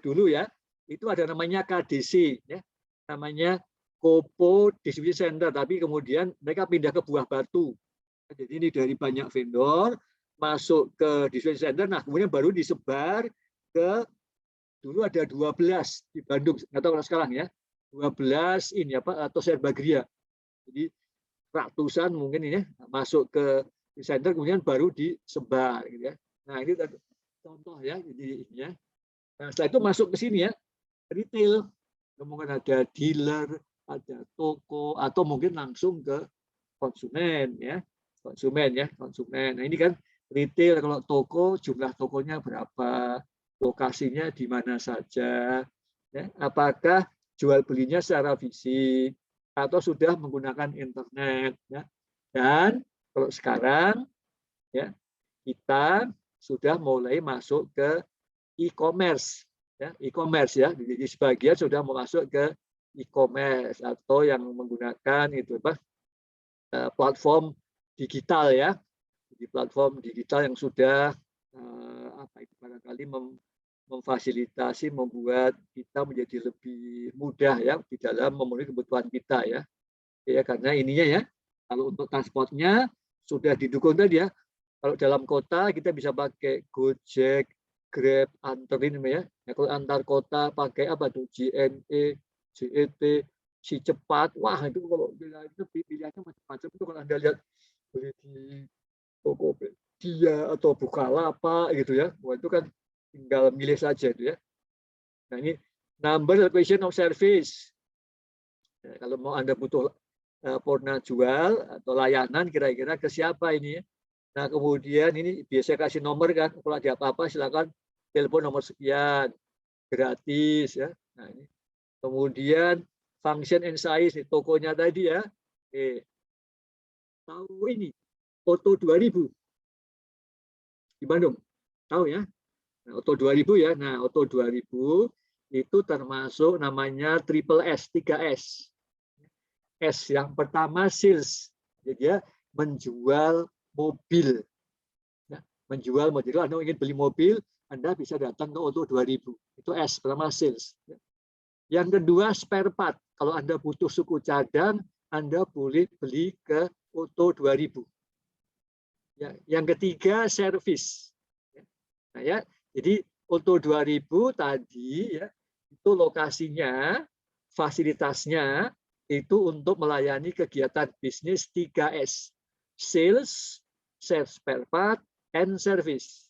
itu ada namanya KDC ya, namanya Kopo Distribution Center, tapi kemudian mereka pindah ke Buah Batu. Jadi ini dari banyak vendor masuk ke distribution center, nah kemudian baru disebar ke, dulu ada 12 di Bandung, nggak tahu kalau sekarang ya, 12 ini apa atau Serbagria. Jadi ratusan mungkin ini masuk ke center, kemudian baru disebar gitu ya. Nah ini contoh ya, jadi ya. Nah, setelah itu masuk ke sini ya, retail, mungkin ada dealer, ada toko, atau mungkin langsung ke konsumen ya, konsumen. Nah ini kan retail, kalau toko jumlah tokonya berapa, lokasinya di mana saja, ya, apakah jual belinya secara fisik atau sudah menggunakan internet ya. Dan kalau sekarang ya kita sudah mulai masuk ke e-commerce ya, jadi sebagian sudah masuk ke e-commerce atau yang menggunakan itu apa, platform digital ya, di platform digital yang sudah apa itu barangkali memfasilitasi, membuat kita menjadi lebih mudah ya di dalam memenuhi kebutuhan kita ya, karena ininya ya, kalau untuk transportnya sudah didukung tadi ya. Kalau dalam kota kita bisa pakai Gojek, Grab, anterin ya. Kalau antar kota pakai apa tuh, JNE, JET, Si Cepat. Wah itu kalau pilihannya macam-macam itu, kalau Anda lihat beli di Tokopedia atau Bukalapak gitu ya. Wah itu kan tinggal milih saja itu ya. Nah ini number location of service. Nah, kalau mau Anda butuh purna jual atau layanan, kira-kira ke siapa ini ya? Nah, kemudian ini biasa kasih nomor kan, kalau ada apa-apa silakan telepon nomor sekian, gratis ya. Nah, ini. Kemudian function and size, tokonya tadi ya. Tahu ini Oto 2000 di Bandung, tahu ya? Nah, Oto 2000 ya. Nah, Oto 2000 itu termasuk namanya triple S, 3S. S yang pertama sales, jadi dia menjual mobil. Ya, menjual mobil. Kalau Anda ingin beli mobil, Anda bisa datang ke Oto 2000. Itu S, pertama sales. Yang kedua spare part. Kalau Anda butuh suku cadang, Anda boleh beli ke Oto 2000. Ya, yang ketiga service. Nah, ya, jadi Oto 2000 tadi ya, itu lokasinya, fasilitasnya itu untuk melayani kegiatan bisnis 3S. Sales, spare part, and service.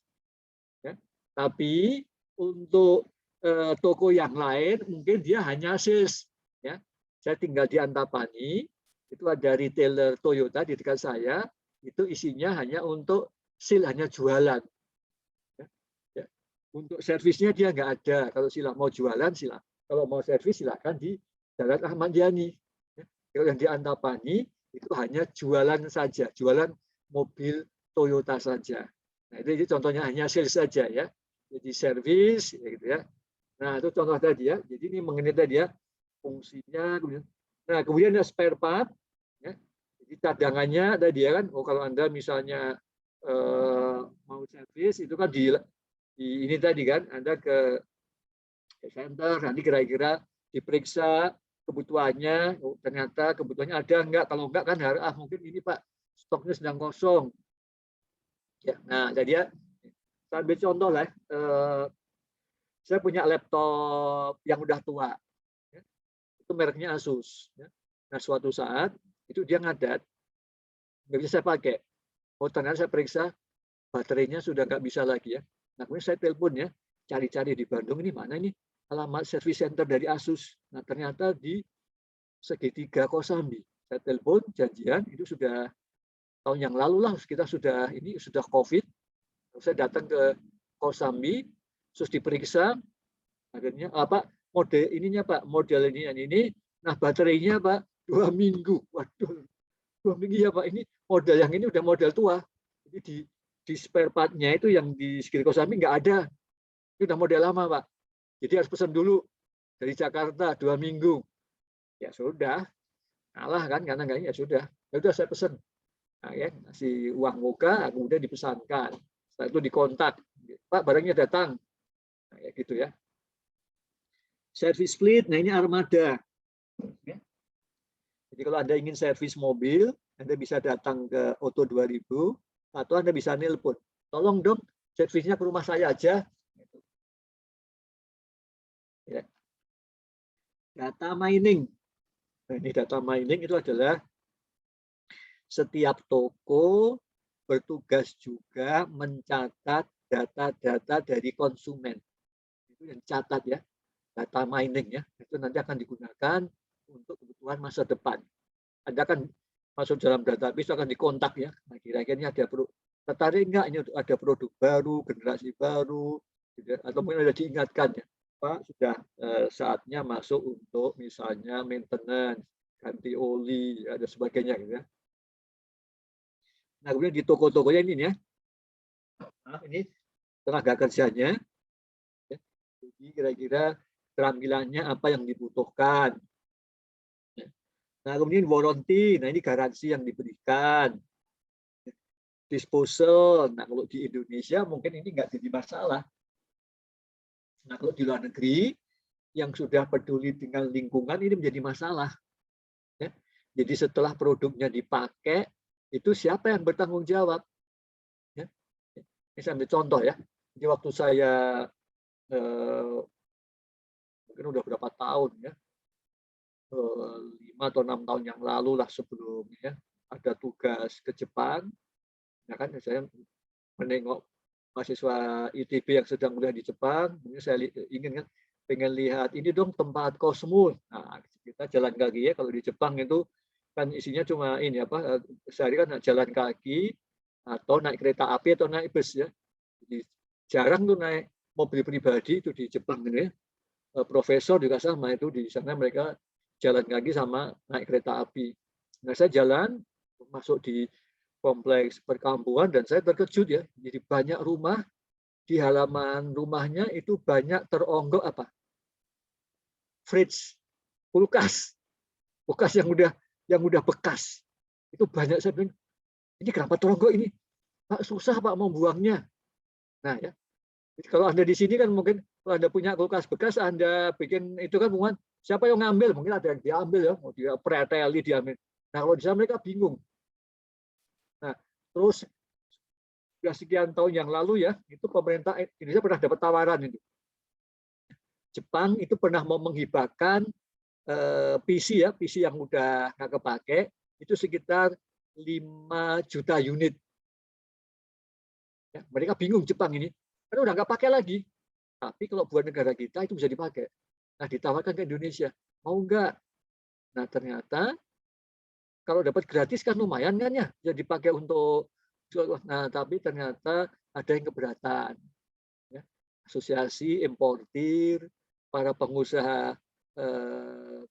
Ya. Tapi untuk toko yang lain mungkin dia hanya sales. Ya. Saya tinggal di Antapani, itu ada retailer Toyota di dekat saya, itu isinya hanya untuk sales, hanya jualan. Ya. Ya. Untuk servisnya dia nggak ada. Kalau mau jualan silakan. Kalau mau servis silakan di Jalan Ahmad Yani. Ya. Kalau yang di Antapani itu hanya jualan saja, jualan mobil Toyota saja. Nah, itu contohnya hanya sales saja ya. Jadi servis ya gitu ya. Nah, itu contoh tadi ya. Jadi ini mengenai tadi ya fungsinya. Nah, kemudian ada spare part ya. Jadi cadangannya tadi ya kan. Oh, kalau Anda misalnya mau servis itu kan di ini tadi kan, Anda ke center, nanti kira-kira diperiksa kebutuhannya, oh, ternyata kebutuhannya ada enggak, kalau enggak kan mungkin ini Pak stoknya sedang kosong. Ya, nah jadi ya, saya ambil contoh lah, saya punya laptop yang udah tua. itu mereknya Asus. Ya. Nah, suatu saat itu dia ngadat, nggak bisa saya pakai. Oh, ternyata saya periksa baterainya sudah nggak bisa lagi ya. Nah, kemudian saya telepon ya, cari-cari di Bandung ini mana ini alamat service center dari Asus. Nah, ternyata di Segitiga Kosambi. Saya telepon, janjian, itu sudah tahun yang lalu lah, kita sudah COVID. Saya datang ke Kosambi, terus diperiksa, akhirnya model ini, nah baterainya Pak 2 minggu. Waduh, 2 minggu ya Pak, ini model yang ini udah model tua. Jadi di spare part-nya itu yang di Segitiga Kosambi nggak ada. Ini udah model lama Pak. Jadi harus pesan dulu dari Jakarta 2 minggu. Ya sudah, kalah kan karena nggak, ya sudah. Ya udah saya pesan. Nah, ya, kasih uang muka, kemudian dipesankan. Setelah itu dikontak, Pak barangnya datang. Nah, ya gitu ya. Service fleet, nah ini armada. Jadi kalau Anda ingin servis mobil, Anda bisa datang ke Oto 2000 atau Anda bisa nelpon. Tolong dong, servisnya ke rumah saya aja. Ya. Data mining. Nah, ini data mining itu adalah setiap toko bertugas juga mencatat data-data dari konsumen. Itu yang catat ya, data mining ya. Itu nanti akan digunakan untuk kebutuhan masa depan. Anda akan masuk dalam database, akan dikontak ya. Nah, kira-kira ada tertarik enggak ini ada produk baru, generasi baru, gitu, atau mungkin ada diingatkan ya, Pak sudah saatnya masuk untuk misalnya maintenance, ganti oli, ada sebagainya gitu ya. Nah, kemudian di toko-tokonya ini ya, nah, ini tenaga kerjanya, ya. Jadi kira-kira keterampilannya apa yang dibutuhkan. Nah, kemudian warranty, nah ini garansi yang diberikan. Disposal, nah kalau di Indonesia mungkin ini nggak jadi masalah. Nah, kalau di luar negeri yang sudah peduli dengan lingkungan ini menjadi masalah. Ya. Jadi setelah produknya dipakai, itu siapa yang bertanggung jawab? Ya. Ini saya ambil contoh ya. Jadi waktu saya mungkin udah berapa tahun ya, 5 atau 6 tahun yang lalu lah sebelumnya ada tugas ke Jepang, ya kan saya menengok mahasiswa ITB yang sedang kuliah di Jepang, mungkin saya ingin kan pengen lihat ini dong tempat Cosmo. Nah, kita jalan kaki ya, kalau di Jepang itu kan isinya cuma ini apa, sehari kan jalan kaki atau naik kereta api atau naik bus ya. Jadi jarang tuh naik mobil pribadi itu di Jepang ini ya. Profesor juga sama, itu di sana mereka jalan kaki sama naik kereta api. Nah, saya jalan masuk di kompleks perkampungan dan saya terkejut ya. Jadi banyak rumah, di halaman rumahnya itu banyak teronggok apa? Fridge, kulkas yang udah bekas. Itu banyak. Saya bilang, ini kenapa teronggok ini? Pak, susah Pak mau buangnya. Nah ya, jadi kalau Anda di sini kan mungkin kalau Anda punya kulkas bekas, Anda bikin itu kan mungkin siapa yang ngambil? Mungkin ada yang diambil ya, mau dia preteli diambil. Nah kalau di sana mereka bingung. Nah terus sudah sekian tahun yang lalu ya, itu pemerintah Indonesia pernah dapat tawaran itu. Jepang itu pernah mau menghibahkan PC ya, PC yang udah nggak kepake, itu sekitar 5 juta unit. Ya, mereka bingung Jepang ini, karena udah nggak pakai lagi. Tapi kalau buat negara kita itu bisa dipakai. Nah ditawarkan ke Indonesia, mau nggak? Nah ternyata kalau dapat gratis kan lumayan kan ya, bisa dipakai untuk. Nah tapi ternyata ada yang keberatan. Ya. Asosiasi importir, para pengusaha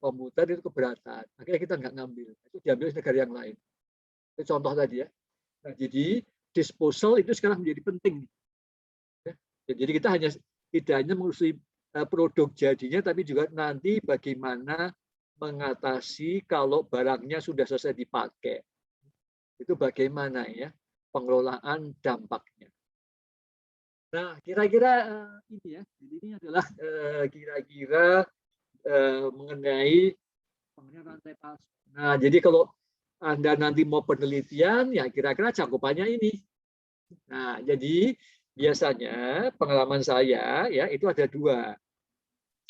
komputer itu keberatan. Akhirnya kita nggak ngambil. Itu diambil negara yang lain. Itu contoh tadi ya. Nah, jadi disposal itu sekarang menjadi penting. Ya. Jadi kita tidak hanya mengurusi produk jadinya, tapi juga nanti bagaimana mengatasi kalau barangnya sudah selesai dipakai. Itu bagaimana ya pengelolaan dampaknya. Nah, kira-kira ini ya. Jadi ini adalah kira-kira mengenai rantai pasok. Nah, jadi kalau Anda nanti mau penelitian, ya kira-kira cakupannya ini. Nah, jadi biasanya pengalaman saya ya itu ada 2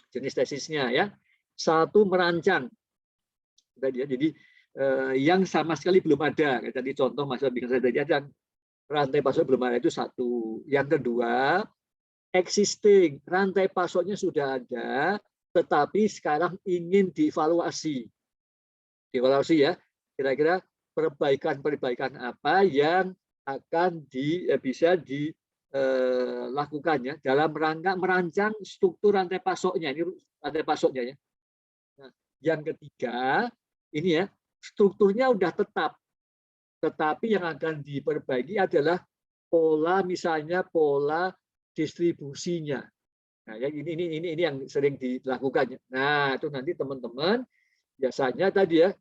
jenis tesisnya ya. satu merancang. Jadi yang sama sekali belum ada. Kayak tadi contoh Mas bikin saya tadi ada rantai pasok belum ada, itu satu. Yang kedua, existing rantai pasoknya sudah ada, tetapi sekarang ingin dievaluasi. Dievaluasi ya, kira-kira perbaikan apa yang akan bisa dilakukan ya dalam rangka merancang struktur rantai pasoknya. Ini rantai pasoknya ya. Nah, yang ketiga ini ya, strukturnya udah tetap, tetapi yang akan diperbaiki adalah pola, misalnya pola distribusinya. Nah, ini yang sering dilakukan. Nah, itu nanti teman-teman biasanya tadi ya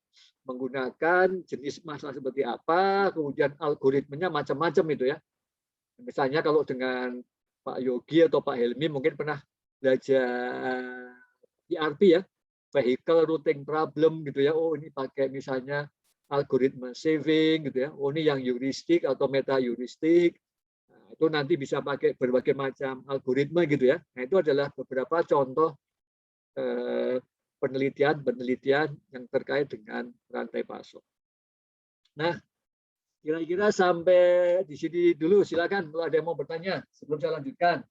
menggunakan jenis masalah seperti apa, kemudian algoritmenya macam-macam itu ya. Misalnya kalau dengan Pak Yogi atau Pak Helmi mungkin pernah belajar ERP ya, vehicle routing problem gitu ya. Oh, ini pakai misalnya algoritma saving gitu ya. Oh, ini yang heuristik atau meta heuristik. Nah, itu nanti bisa pakai berbagai macam algoritma gitu ya. Nah, itu adalah beberapa contoh penelitian yang terkait dengan rantai pasok. Nah, kira-kira sampai di sini dulu. Silakan kalau ada yang mau bertanya sebelum saya lanjutkan.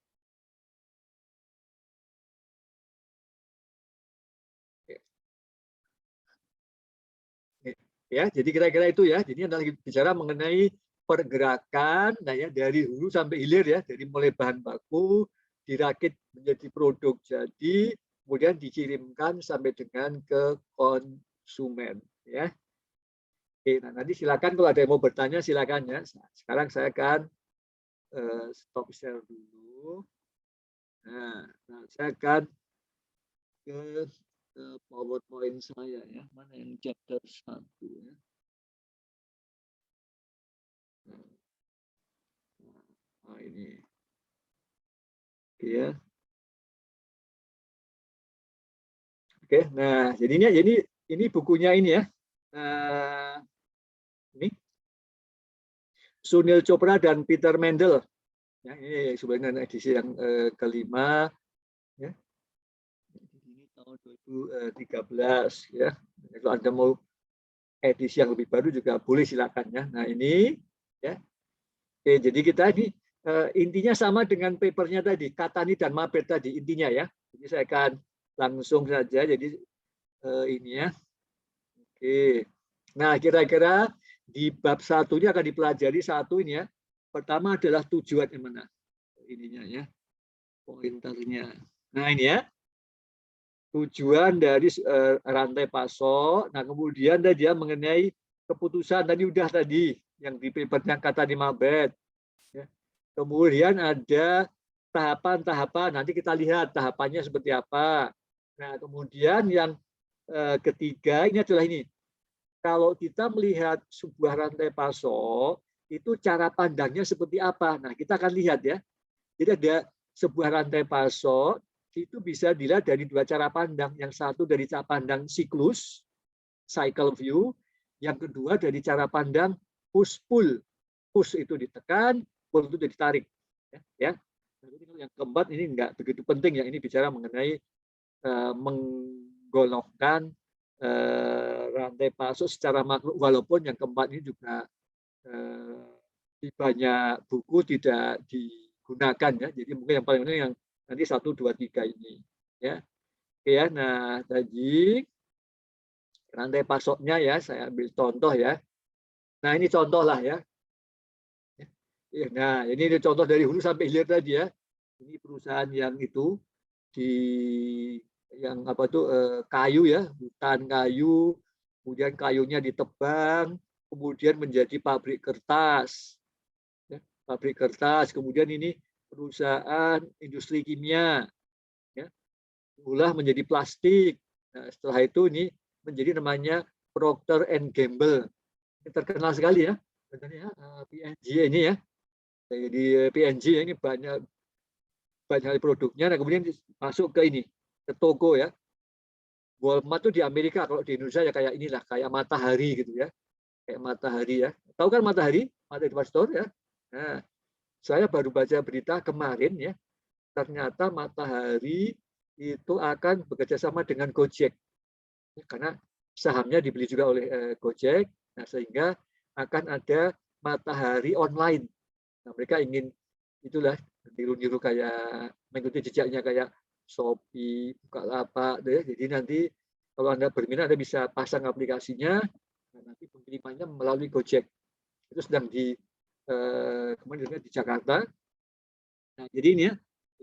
Ya, jadi kira-kira itu ya. Jadi adalah bicara mengenai pergerakan, nah ya dari hulu sampai hilir ya, dari mulai bahan baku dirakit menjadi produk jadi, kemudian dikirimkan sampai dengan ke konsumen ya. Oke, nah nanti silakan kalau ada yang mau bertanya silakan ya. Sekarang saya akan stop share dulu. Nah, saya akan ke PowerPoint saya ya. Mana yang chapter 1 ya. Nah, ini. Oke ya. Oke, nah jadinya ini bukunya ini ya. Ini Sunil Chopra dan Peter Mendel. Ya, ini sebenarnya edisi yang kelima. Ya. Ini tahun 2013 ya. Kalau Anda mau edisi yang lebih baru juga boleh silakan ya. Nah ini ya. Oke, jadi kita ini intinya sama dengan papernya tadi, Katani dan Mabet tadi intinya ya. Jadi saya akan langsung saja. Jadi ini ya. Oke. Nah kira-kira di bab satunya akan dipelajari satu ini ya. Pertama adalah tujuan yang mana ininya ya, pointernya. Nah ini ya. Tujuan dari rantai pasok. Nah, kemudian dia mengenai keputusan tadi yang di papernya kata di Mabet. Ya. Kemudian ada tahapan-tahapan. Nanti kita lihat tahapannya seperti apa. Nah, kemudian yang ketiga ini adalah ini. Kalau kita melihat sebuah rantai pasok, itu cara pandangnya seperti apa. Nah, kita akan lihat ya. Jadi ada sebuah rantai pasok itu bisa dilihat dari dua cara pandang. Yang satu dari cara pandang siklus, cycle view. Yang kedua dari cara pandang push-pull. Push itu ditekan, pull itu ditarik. Ya. Yang keempat ini enggak begitu penting ya. Ini bicara mengenai menggolongkan rantai pasok secara makro. Walaupun yang keempat ini juga di banyak buku tidak digunakan ya. Jadi mungkin yang paling penting yang nanti 1, 2, 3 ini ya. Oke ya. Nah, tadi rantai pasoknya ya saya ambil contoh ya. Nah, ini contoh lah ya. Nah, ini contoh dari hulu sampai hilir tadi ya. Ini perusahaan yang itu di yang apa tuh kayu ya, hutan kayu, kemudian kayunya ditebang, kemudian menjadi pabrik kertas. Ya, pabrik kertas, kemudian ini perusahaan industri kimia, ya, olah menjadi plastik. Nah, setelah itu ini menjadi namanya Procter and Gamble. Ini terkenal sekali ya, ya P&G ini ya. Jadi P&G ini banyak produknya. Nah, kemudian masuk ke ini, ke toko ya. Walmart itu di Amerika, kalau di Indonesia ya kayak inilah, kayak Matahari gitu ya. Kayak Matahari ya. Tahu kan Matahari? Matahari Store ya. Nah, saya baru baca berita kemarin ya, ternyata Matahari itu akan bekerja sama dengan Gojek. Karena sahamnya dibeli juga oleh Gojek, nah sehingga akan ada matahari online. Nah, mereka ingin itulah niru-niru kayak mengikuti jejaknya kayak Shopee, Bukalapak, ya. Jadi nanti kalau Anda berminat Anda bisa pasang aplikasinya, nah, nanti pengirimannya melalui Gojek. Itu sedang kemarin di Jakarta. Nah, jadi ini ya,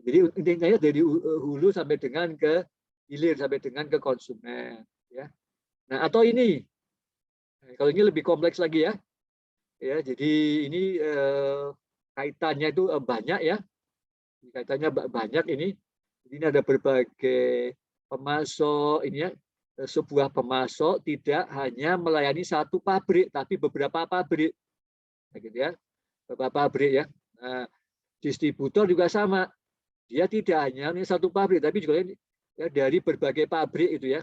jadi intinya dari hulu sampai dengan ke hilir sampai dengan ke konsumen, ya. Nah, atau ini, kalau ini lebih kompleks lagi ya, jadi ini kaitannya itu banyak ya, kaitannya banyak ini. Jadi ini ada berbagai pemasok ini ya, sebuah pemasok tidak hanya melayani satu pabrik, tapi beberapa pabrik, gitu ya, beberapa pabrik ya. Nah, distributor juga sama, dia tidak hanya ini satu pabrik, tapi juga ya, dari berbagai pabrik itu ya.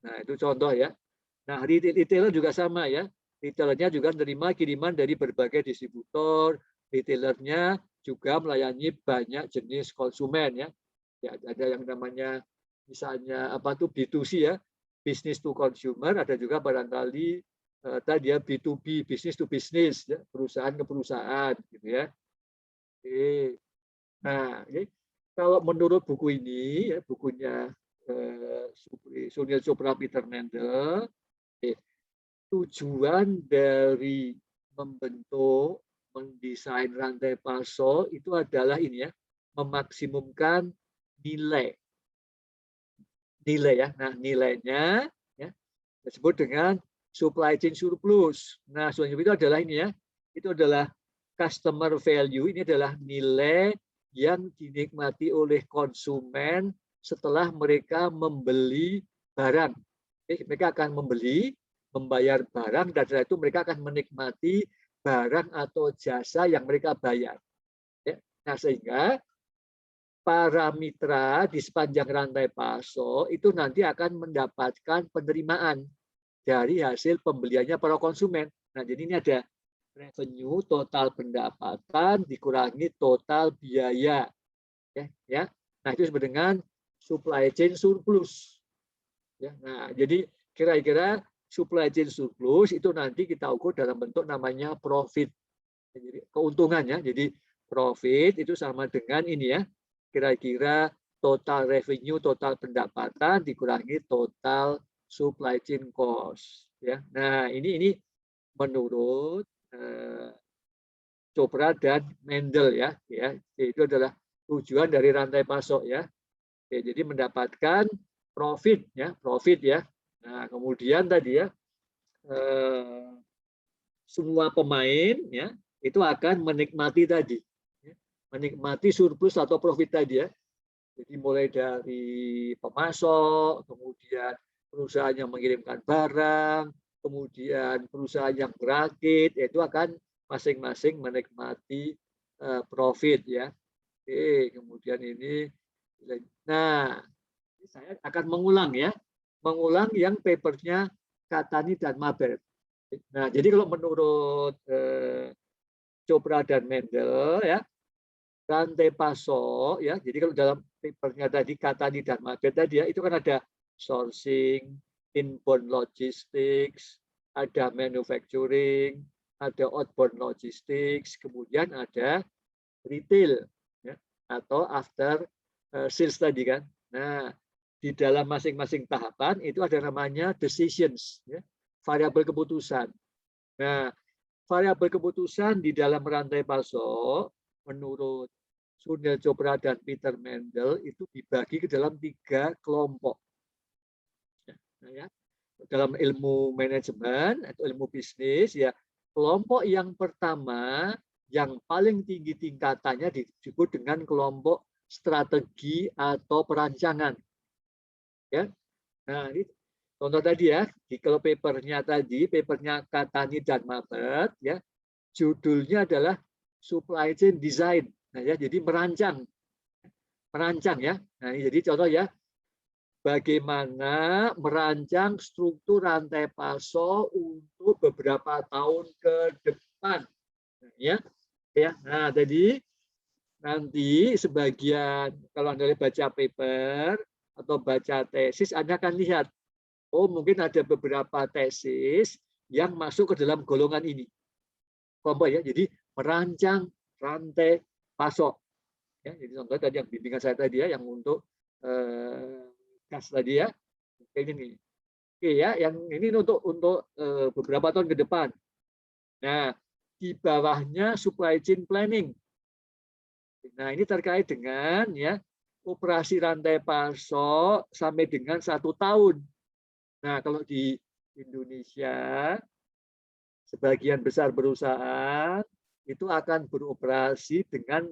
Nah, itu contoh ya. Nah, retailer juga sama ya. Retailernya juga menerima kiriman dari berbagai distributor. Retailernya juga melayani banyak jenis konsumen ya. Ya, ada yang namanya misalnya apa tuh B2C ya, business to consumer, ada juga barangkali tadi ya B2B, business to business ya, perusahaan ke perusahaan gitu ya. Oke. Nah, ini kalau menurut buku ini ya, bukunya Sunil Chopra Peter Mendel, tujuan dari membentuk, mendesain rantai pasok itu adalah ini ya, memaksimumkan nilai ya. Nah, nilainya ya disebut dengan supply chain surplus. Nah, surplus itu adalah ini ya, itu adalah customer value, ini adalah nilai yang dinikmati oleh konsumen setelah mereka membeli barang. Mereka akan membeli, membayar barang, dan setelah itu mereka akan menikmati barang atau jasa yang mereka bayar. Nah, sehingga para mitra di sepanjang rantai pasok itu nanti akan mendapatkan penerimaan dari hasil pembeliannya para konsumen. Nah, jadi ini ada revenue, total pendapatan dikurangi total biaya. Ya. Nah, itu disebut dengan supply chain surplus. Ya. Nah, jadi kira-kira supply chain surplus itu nanti kita ukur dalam bentuk namanya profit. Jadi keuntungannya. Jadi profit itu sama dengan ini ya. Kira-kira total revenue, total pendapatan dikurangi total supply chain cost. Ya. Nah, ini menurut Chopra dan Mendel ya. Itu adalah tujuan dari rantai pasok ya. Jadi mendapatkan profit ya. Nah, kemudian tadi ya semua pemain ya itu akan menikmati tadi, menikmati surplus atau profit tadi ya. Jadi mulai dari pemasok, kemudian perusahaan yang mengirimkan barang, kemudian perusahaan yang berakit, itu akan masing-masing menikmati profit ya. Oke, kemudian ini, nah saya akan mengulang yang papernya Katani dan Mabert. Nah, jadi kalau menurut Chopra dan Mendel ya, rantai pasok ya. Jadi kalau dalam papernya tadi Katani dan Mabert tadi ya, itu kan ada sourcing, inbound logistics, ada manufacturing, ada outbound logistics, kemudian ada retail ya, atau after sales tadi kan. Nah, di dalam masing-masing tahapan itu ada namanya decisions ya, variabel keputusan. Nah, variabel keputusan di dalam rantai pasok menurut Sunil Chopra dan Peter Mendel itu dibagi ke dalam 3 kelompok. Nah, ya. Dalam ilmu manajemen atau ilmu bisnis ya, kelompok yang pertama yang paling tinggi tingkatannya disebut dengan kelompok strategi atau perancangan. Ya. Nah, ini contoh tadi ya, di kalau papernya Katani dan Mabert ya, judulnya adalah supply chain design. Nah, ya, jadi merancang ya. Nah, ini jadi contoh ya, bagaimana merancang struktur rantai pasok untuk beberapa tahun ke depan. Nah, ya. Nah, tadi nanti sebagian kalau Anda baca paper atau baca tesis, Anda akan lihat, oh mungkin ada beberapa tesis yang masuk ke dalam golongan ini. Kelompok ya, jadi merancang rantai pasok. Ya, jadi contoh tadi yang bimbingan saya tadi ya, yang untuk gas tadi ya, kayak gini. Oke ya, yang ini untuk beberapa tahun ke depan. Nah, di bawahnya supply chain planning. Nah, ini terkait dengan ya operasi rantai pasok sampai dengan 1 tahun. Nah, kalau di Indonesia, sebagian besar perusahaan itu akan beroperasi dengan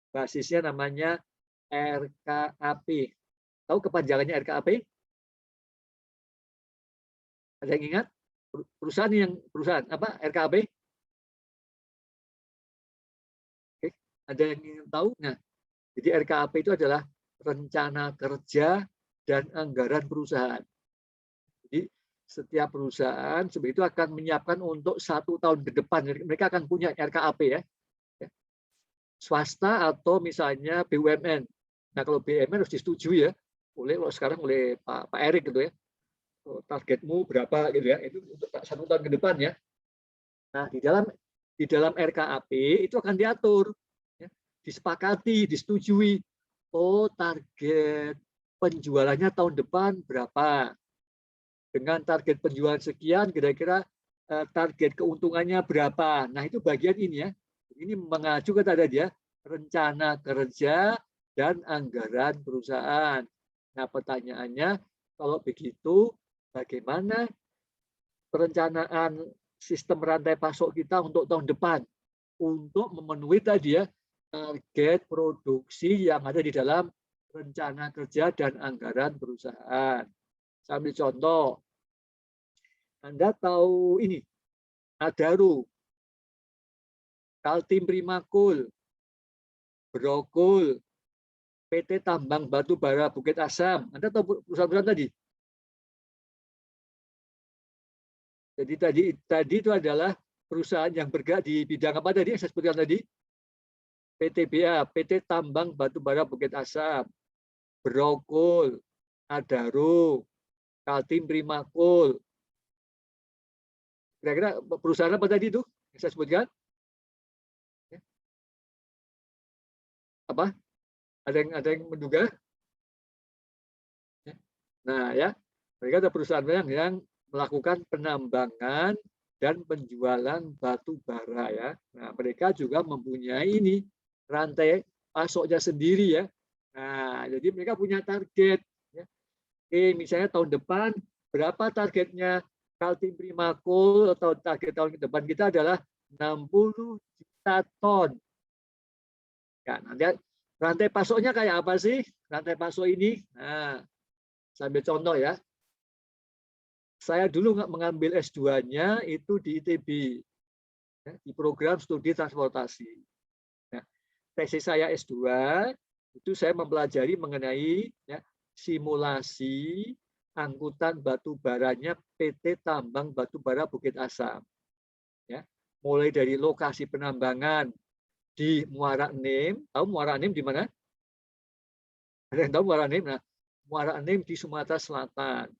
basisnya namanya RKAP. Tahu kepanjangannya RKAP? Ada yang ingat? Perusahaan apa RKAP? Oke. Ada yang ingin tahu? Nah, jadi RKAP itu adalah rencana kerja dan anggaran perusahaan. Jadi setiap perusahaan seperti itu akan menyiapkan untuk 1 tahun ke depan. Mereka akan punya RKAP ya. Swasta atau misalnya BUMN. Nah kalau BUMN harus disetujui ya. Sekarang oleh Pak Erik gitu ya. Targetmu berapa gitu ya. Itu untuk 1 tahun ke depan ya. Nah di dalam RKAP itu akan diatur, ya, disepakati, disetujui. Oh target penjualannya tahun depan berapa? Dengan target penjualan sekian, kira-kira target keuntungannya berapa? Nah itu bagian ini ya. Ini mengacu kepada dia rencana kerja dan anggaran perusahaan. Nah pertanyaannya, kalau begitu bagaimana perencanaan sistem rantai pasok kita untuk tahun depan untuk memenuhi tadi ya target produksi yang ada di dalam rencana kerja dan anggaran perusahaan. Saya ambil contoh. Anda tahu ini, Adaro, Kaltim Primakul, Brokul, PT Tambang Batubara Bukit Asam. Anda tahu perusahaan-perusahaan tadi? Jadi tadi itu adalah perusahaan yang bergerak di bidang apa tadi yang saya sebutkan tadi? PTBA, PT Tambang Batubara Bukit Asam, Brokul, Adaro, Kaltim Primakul. Kira-kira perusahaan apa tadi itu yang saya sebutkan? Apa? Ada yang menduga? Nah ya, mereka ada perusahaan yang melakukan penambangan dan penjualan batu bara ya. Nah mereka juga mempunyai ini rantai pasoknya sendiri ya. Nah jadi mereka punya target. Ya. Oke, misalnya tahun depan berapa targetnya Kaltim Primakul atau target tahun ke depan kita adalah 60 juta ton. Ya, nanti rantai pasoknya kayak apa sih? Rantai pasok ini. Nah, sambil contoh ya. Saya dulu mengambil S2-nya itu di ITB, ya, di program studi transportasi. Nah, tesis saya S2 itu saya mempelajari mengenai ya, simulasi angkutan batu baranya PT Tambang Batubara Bukit Asam. Ya, mulai dari lokasi penambangan di Muara Enim, tahu Muara Enim di mana? Ada yang tahu Muara Enim? Nah, Muara Enim di Sumatera Selatan.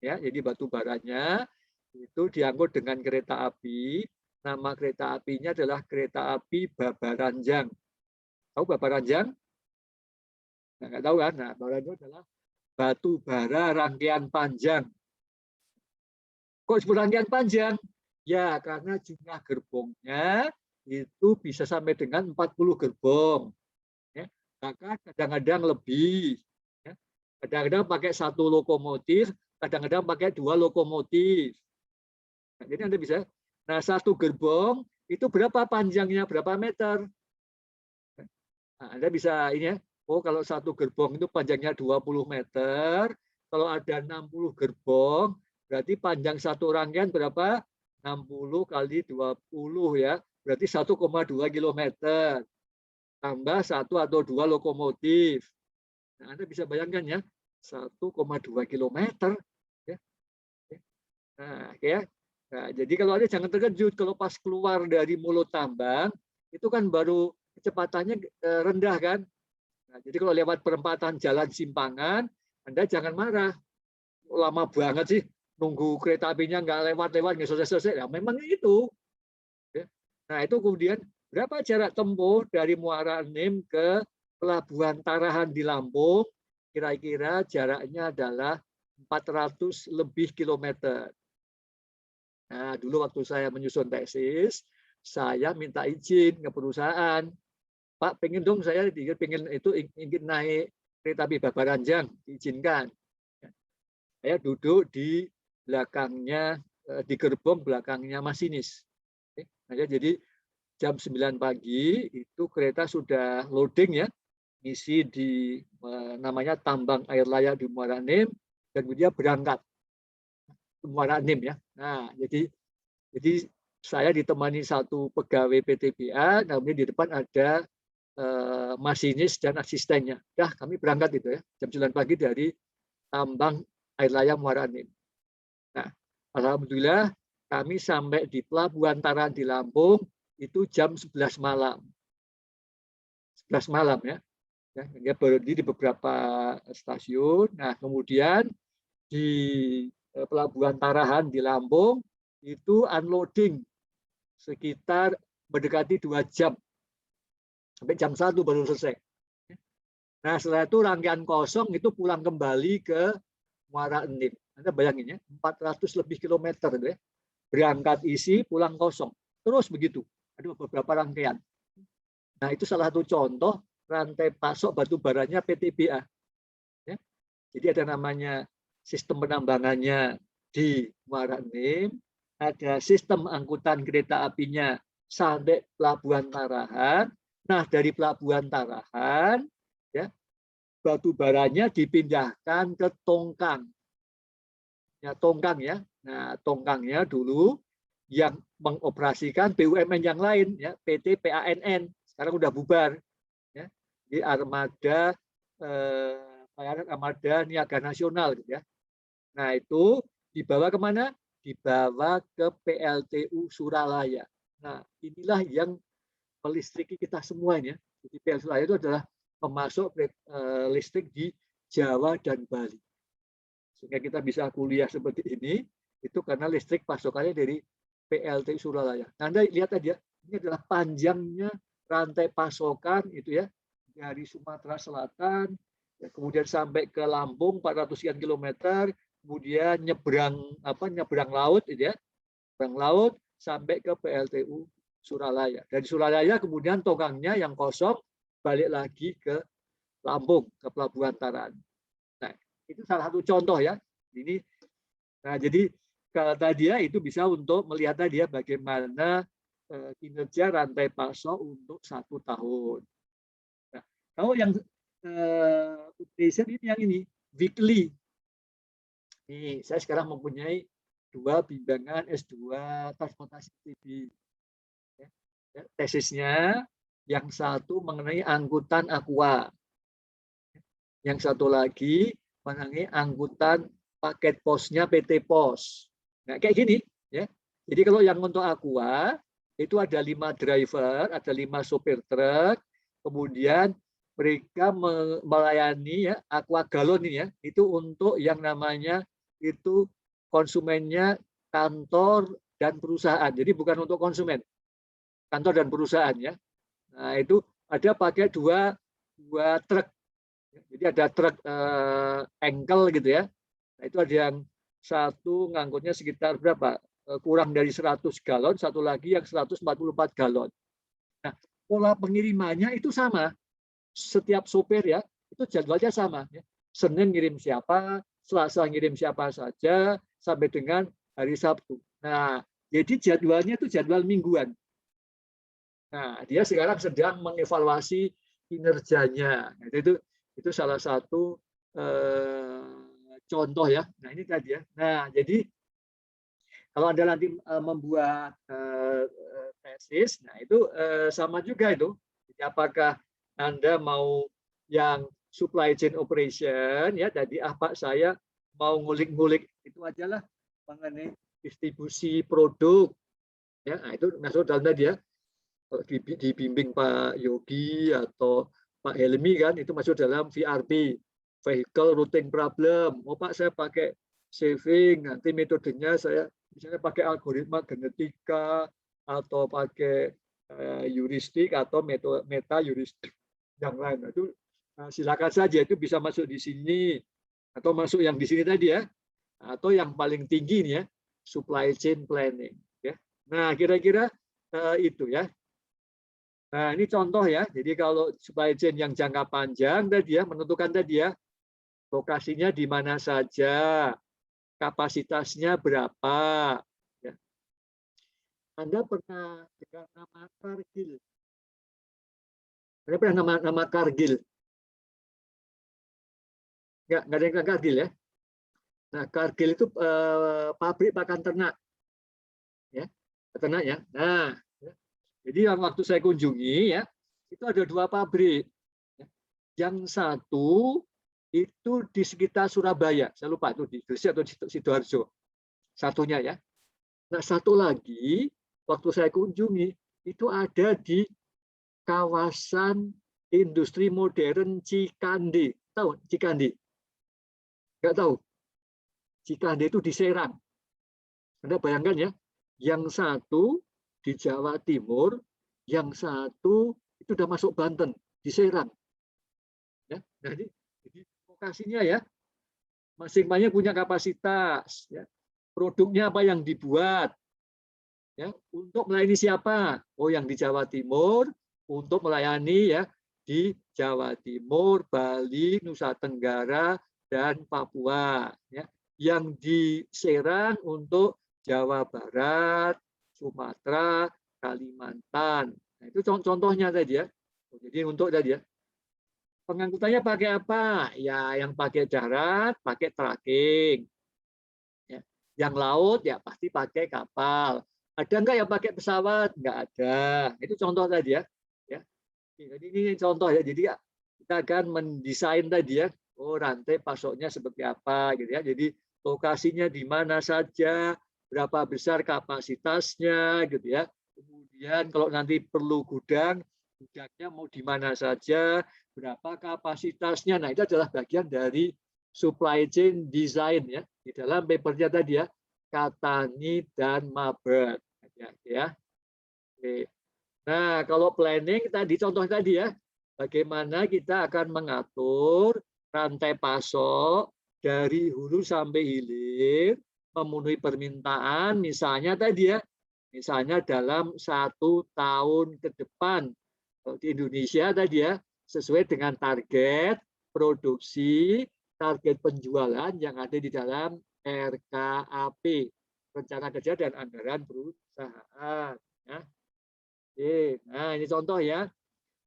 Ya, jadi batu baranya itu diangkut dengan kereta api. Nama kereta apinya adalah kereta api Babaranjang. Tahu Babaranjang? Nah, nggak tahu kan? Nah, Babaranjang adalah batu bara rangkaian panjang. Kok disebut rangkaian panjang? Ya, karena jumlah gerbongnya itu bisa sampai dengan 40 gerbong. Ya, maka kadang-kadang lebih. Ya. Kadang-kadang pakai 1 lokomotif, kadang-kadang pakai 2 lokomotif. Nah, jadi Anda bisa, nah 1 gerbong itu berapa panjangnya, berapa meter? Nah, Anda bisa ini ya, oh kalau 1 gerbong itu panjangnya 20 meter, kalau ada 60 gerbong, berarti panjang 1 rangkaian berapa? 60 kali 20 ya, berarti 1,2 kilometer. Tambah 1 atau 2 lokomotif. Nah, Anda bisa bayangkan ya, 1,2 kilometer. Ya. Nah, ya. Nah, jadi kalau Anda jangan terkejut kalau pas keluar dari mulut tambang, itu kan baru kecepatannya rendah kan. Nah, jadi kalau lewat perempatan jalan simpangan, Anda jangan marah. Lama banget sih nunggu kereta apinya nggak lewat-lewat, nggak selesai-selesai. Ya, memang itu. Ya. Nah, itu kemudian berapa jarak tempuh dari Muara Enim ke Pelabuhan Tarahan di Lampung? Kira-kira jaraknya adalah 400 lebih kilometer. Nah, dulu waktu saya menyusun tesis, saya minta izin ke perusahaan. Pak, pengen dong saya pengen itu ingin naik kereta api Babaranjang, diizinkan. Saya duduk di belakangnya, di gerbong belakangnya masinis. Nah, jadi jam 9 pagi itu kereta sudah loading ya, ngisi di namanya tambang air layak di Muara Enim, dan kemudian berangkat ke Muara Enim ya. Nah, jadi saya ditemani satu pegawai PTBA, kemudian di depan ada masinis dan asistennya. Dah kami berangkat itu ya, jam 9 pagi dari tambang air layak Muara Enim. Nah, alhamdulillah kami sampai di Pelabuhan Tarahan di Lampung itu jam 11 malam. 11 malam ya. Ya, berhenti di beberapa stasiun. Nah, kemudian di Pelabuhan Tarahan di Lampung itu unloading sekitar mendekati 2 jam. Sampai jam 1 baru selesai. Nah, setelah itu rangkaian kosong itu pulang kembali ke Muara Enim. Anda bayangin ya, 400 lebih kilometer itu ya. Berangkat isi, pulang kosong. Terus begitu. Ada beberapa rangkaian. Nah, itu salah satu contoh rantai pasok batu baranya PTBA. Ya. Jadi ada namanya sistem penambangannya di Muara Enim, ada sistem angkutan kereta apinya sampai Pelabuhan Tarahan. Nah, dari Pelabuhan Tarahan, ya, batu baranya dipindahkan ke Tongkang. Ya, Tongkang ya. Nah, Tongkangnya dulu yang mengoperasikan BUMN yang lain, ya, PT PANN. Sekarang udah bubar. Ya. Di Armada Armada Niaga Nasional, gitu ya. Nah, itu dibawa kemana? Dibawa ke PLTU Suralaya. Nah, inilah yang melistriki kita semuanya. Jadi PLTU Suralaya itu adalah pemasok listrik di Jawa dan Bali. Sehingga kita bisa kuliah seperti ini, itu karena listrik pasokannya dari PLTU Suralaya. Nah, Anda lihat aja, ini adalah panjangnya rantai pasokan itu ya, dari Sumatera Selatan, ya, kemudian sampai ke Lampung 400-an kilometer, kemudian nyebrang laut itu ya, nyebrang laut sampai ke PLTU Suralaya. Dari Suralaya kemudian tongkangnya yang kosong balik lagi ke Lampung, ke Pelabuhan Tarahan. Nah, itu salah satu contoh ya. Ini, nah jadi tadi ya itu bisa untuk melihat tadi ya bagaimana kinerja rantai pasok untuk 1 tahun. Nah, kalau yang ini yang ini weekly. Nih, saya sekarang mempunyai 2 bimbingan S2 transportasi TB. Ya, tesisnya yang satu mengenai angkutan aqua. Yang satu lagi mengenai angkutan paket posnya PT Pos. Nah, kayak gini ya. Jadi kalau yang untuk aqua itu ada 5 driver, ada 5 sopir truk, kemudian mereka melayani ya aqua galon ini ya, itu untuk yang namanya itu konsumennya kantor dan perusahaan. Jadi bukan untuk konsumen, kantor dan perusahaan ya. Nah, itu ada pakai dua truk. Jadi ada truk engkel gitu ya. Nah, itu ada yang satu ngangkutnya sekitar berapa? Kurang dari 100 galon, satu lagi yang 144 galon. Nah, pola pengirimannya itu sama. Setiap sopir ya, itu jadwalnya sama. Ya. Senin ngirim siapa, Selasa ngirim siapa saja, sampai dengan hari Sabtu. Nah, jadi jadwalnya itu jadwal mingguan. Nah, dia sekarang sedang mengevaluasi kinerjanya. Nah, itu salah satu contoh ya. Nah, ini tadi ya. Nah, jadi kalau Anda nanti membuat tesis, nah itu sama juga itu. Jadi apakah Anda mau yang supply chain operation ya, jadi apa saya mau ngulik-ngulik itu aja lah mengenai distribusi produk. Ya, nah itu masuk dalam tadi ya. Dibimbing Pak Yogi atau Pak Helmi kan itu masuk dalam VRP. vehicle routing problem. Oh Pak, saya pakai saving, nanti metodenya saya misalnya pakai algoritma genetika atau pakai heuristik atau meta heuristik yang lain. Nah, itu silakan saja, itu bisa masuk di sini atau masuk yang di sini tadi ya, atau yang paling tinggi nih ya, supply chain planning ya. Nah, kira-kira itu ya. Nah, ini contoh ya. Jadi kalau supply chain yang jangka panjang tadi ya, menentukan tadi ya, lokasinya di mana saja, kapasitasnya berapa. Ya. Anda pernah dengar nama Cargill? Anda pernah nama Cargill? Nggak ada yang Cargill ya. Nah, Cargill itu pabrik pakan ternak, ya, ternak ya. Nah, ya. Jadi yang waktu saya kunjungi ya, itu ada 2 pabrik. Ya. Yang satu itu di sekitar Surabaya, saya lupa itu di Gresik atau di Sidoarjo, satunya ya. Nah, satu lagi waktu saya kunjungi itu ada di kawasan industri modern Cikande. Tahu Cikande? Nggak tahu. Cikande itu di Serang. Anda bayangkan ya, yang satu di Jawa Timur, yang satu itu sudah masuk Banten, di Serang. Ya, jadi lokasinya ya, masing-masing punya kapasitas. Ya. Produknya apa yang dibuat? Ya, untuk melayani siapa? Oh, yang di Jawa Timur, untuk melayani ya di Jawa Timur, Bali, Nusa Tenggara, dan Papua. Ya. Yang di Serang untuk Jawa Barat, Sumatera, Kalimantan. Nah, itu contohnya tadi ya. Jadi untuk tadi ya. Pengangkutannya pakai apa? Ya, yang pakai darat, pakai tracking. Ya. Yang laut ya pasti pakai kapal. Ada enggak yang pakai pesawat? Enggak ada. Itu contoh tadi ya. Ya. Jadi ini contoh ya. Jadi ya, kita akan mendesain tadi ya. Oh, rantai pasoknya seperti apa gitu ya. Jadi lokasinya di mana saja, berapa besar kapasitasnya gitu ya. Kemudian kalau nanti perlu gudang, gudangnya mau di mana saja, berapa kapasitasnya. Nah, itu adalah bagian dari supply chain design ya. Di dalam papernya tadi ya, Katani dan Mabert ya. Oke. Nah, kalau planning tadi contoh tadi ya, bagaimana kita akan mengatur rantai pasok dari hulu sampai hilir, memenuhi permintaan, misalnya tadi ya, misalnya dalam 1 tahun ke depan di Indonesia tadi ya, sesuai dengan target produksi, target penjualan yang ada di dalam RKAP, Rencana Kerja dan Anggaran Perusahaan. Ya. Oke, nah ini contoh ya.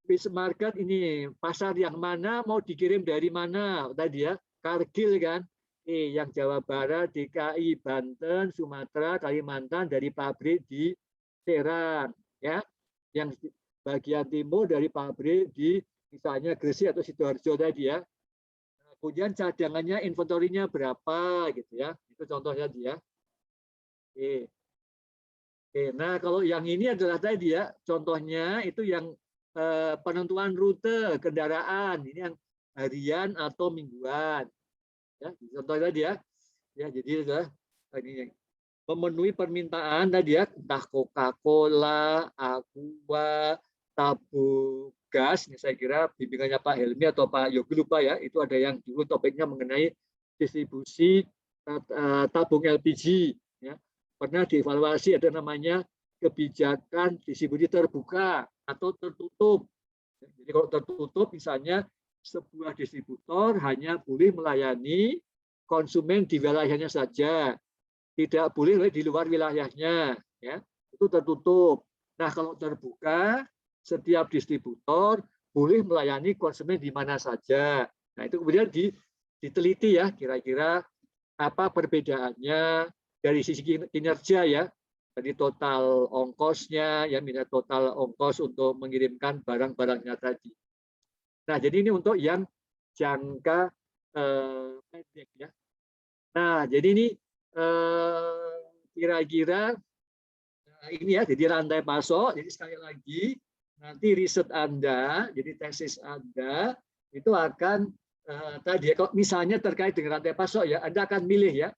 Base market ini pasar yang mana mau dikirim dari mana tadi ya, Cargill kan, yang Jawa Barat, DKI, Banten, Sumatera, Kalimantan dari pabrik di Serang ya, yang bagian timur dari pabrik di misalnya Gresik atau Sidoarjo tadi ya. Kemudian cadangannya, inventorinya berapa gitu ya, itu contohnya dia. Oke. Oke, nah kalau yang ini adalah tadi ya, contohnya itu yang penentuan rute kendaraan, ini yang harian atau mingguan. Ya, contohnya tadi ya. Ya, jadi adalah ini memenuhi permintaan tadi ya, entah Coca-Cola, Aqua, tabung gas, ini saya kira bimbingannya Pak Helmi atau Pak Yogi lupa ya, itu ada yang dulu topiknya mengenai distribusi tabung LPG. Ya. Pernah dievaluasi ada namanya kebijakan distribusi terbuka atau tertutup. Jadi kalau tertutup misalnya sebuah distributor hanya boleh melayani konsumen di wilayahnya saja, tidak boleh di luar wilayahnya, ya itu tertutup. Nah kalau terbuka, setiap distributor boleh melayani konsumen di mana saja. Nah itu kemudian diteliti ya kira-kira apa perbedaannya dari sisi kinerja ya. Jadi total ongkosnya, ya minat total ongkos untuk mengirimkan barang-barangnya tadi. Nah, jadi ini untuk yang jangka pendek ya. Nah, jadi ini kira-kira ini ya, jadi rantai pasok. Jadi sekali lagi nanti riset Anda, jadi tesis Anda itu akan tadi ya, kalau misalnya terkait dengan rantai pasok ya, Anda akan milih ya,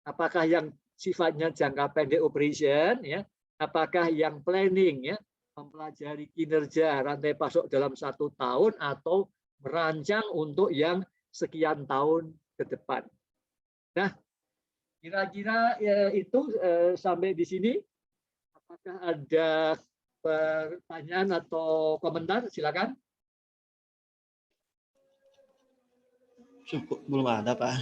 apakah yang sifatnya jangka pendek operation ya, apakah yang planning ya, mempelajari kinerja rantai pasok dalam 1 tahun atau merancang untuk yang sekian tahun ke depan. Nah, kira-kira ya, itu sampai di sini. Apakah ada pertanyaan atau komentar? Silakan. Belum ada, Pak.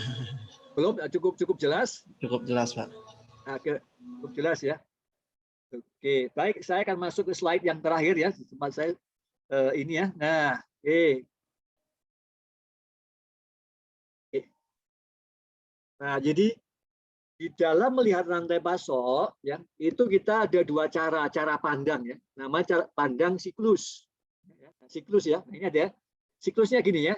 Belum, cukup jelas. Cukup jelas, Pak. Cukup jelas ya. Oke, baik. Saya akan masuk ke slide yang terakhir ya. Tempat saya ini ya. Nah, oke. Nah, jadi di dalam melihat rantai pasok ya, itu kita ada 2 cara pandang ya. Nama cara pandang siklus. Siklus ya. Ini ada siklusnya gini ya.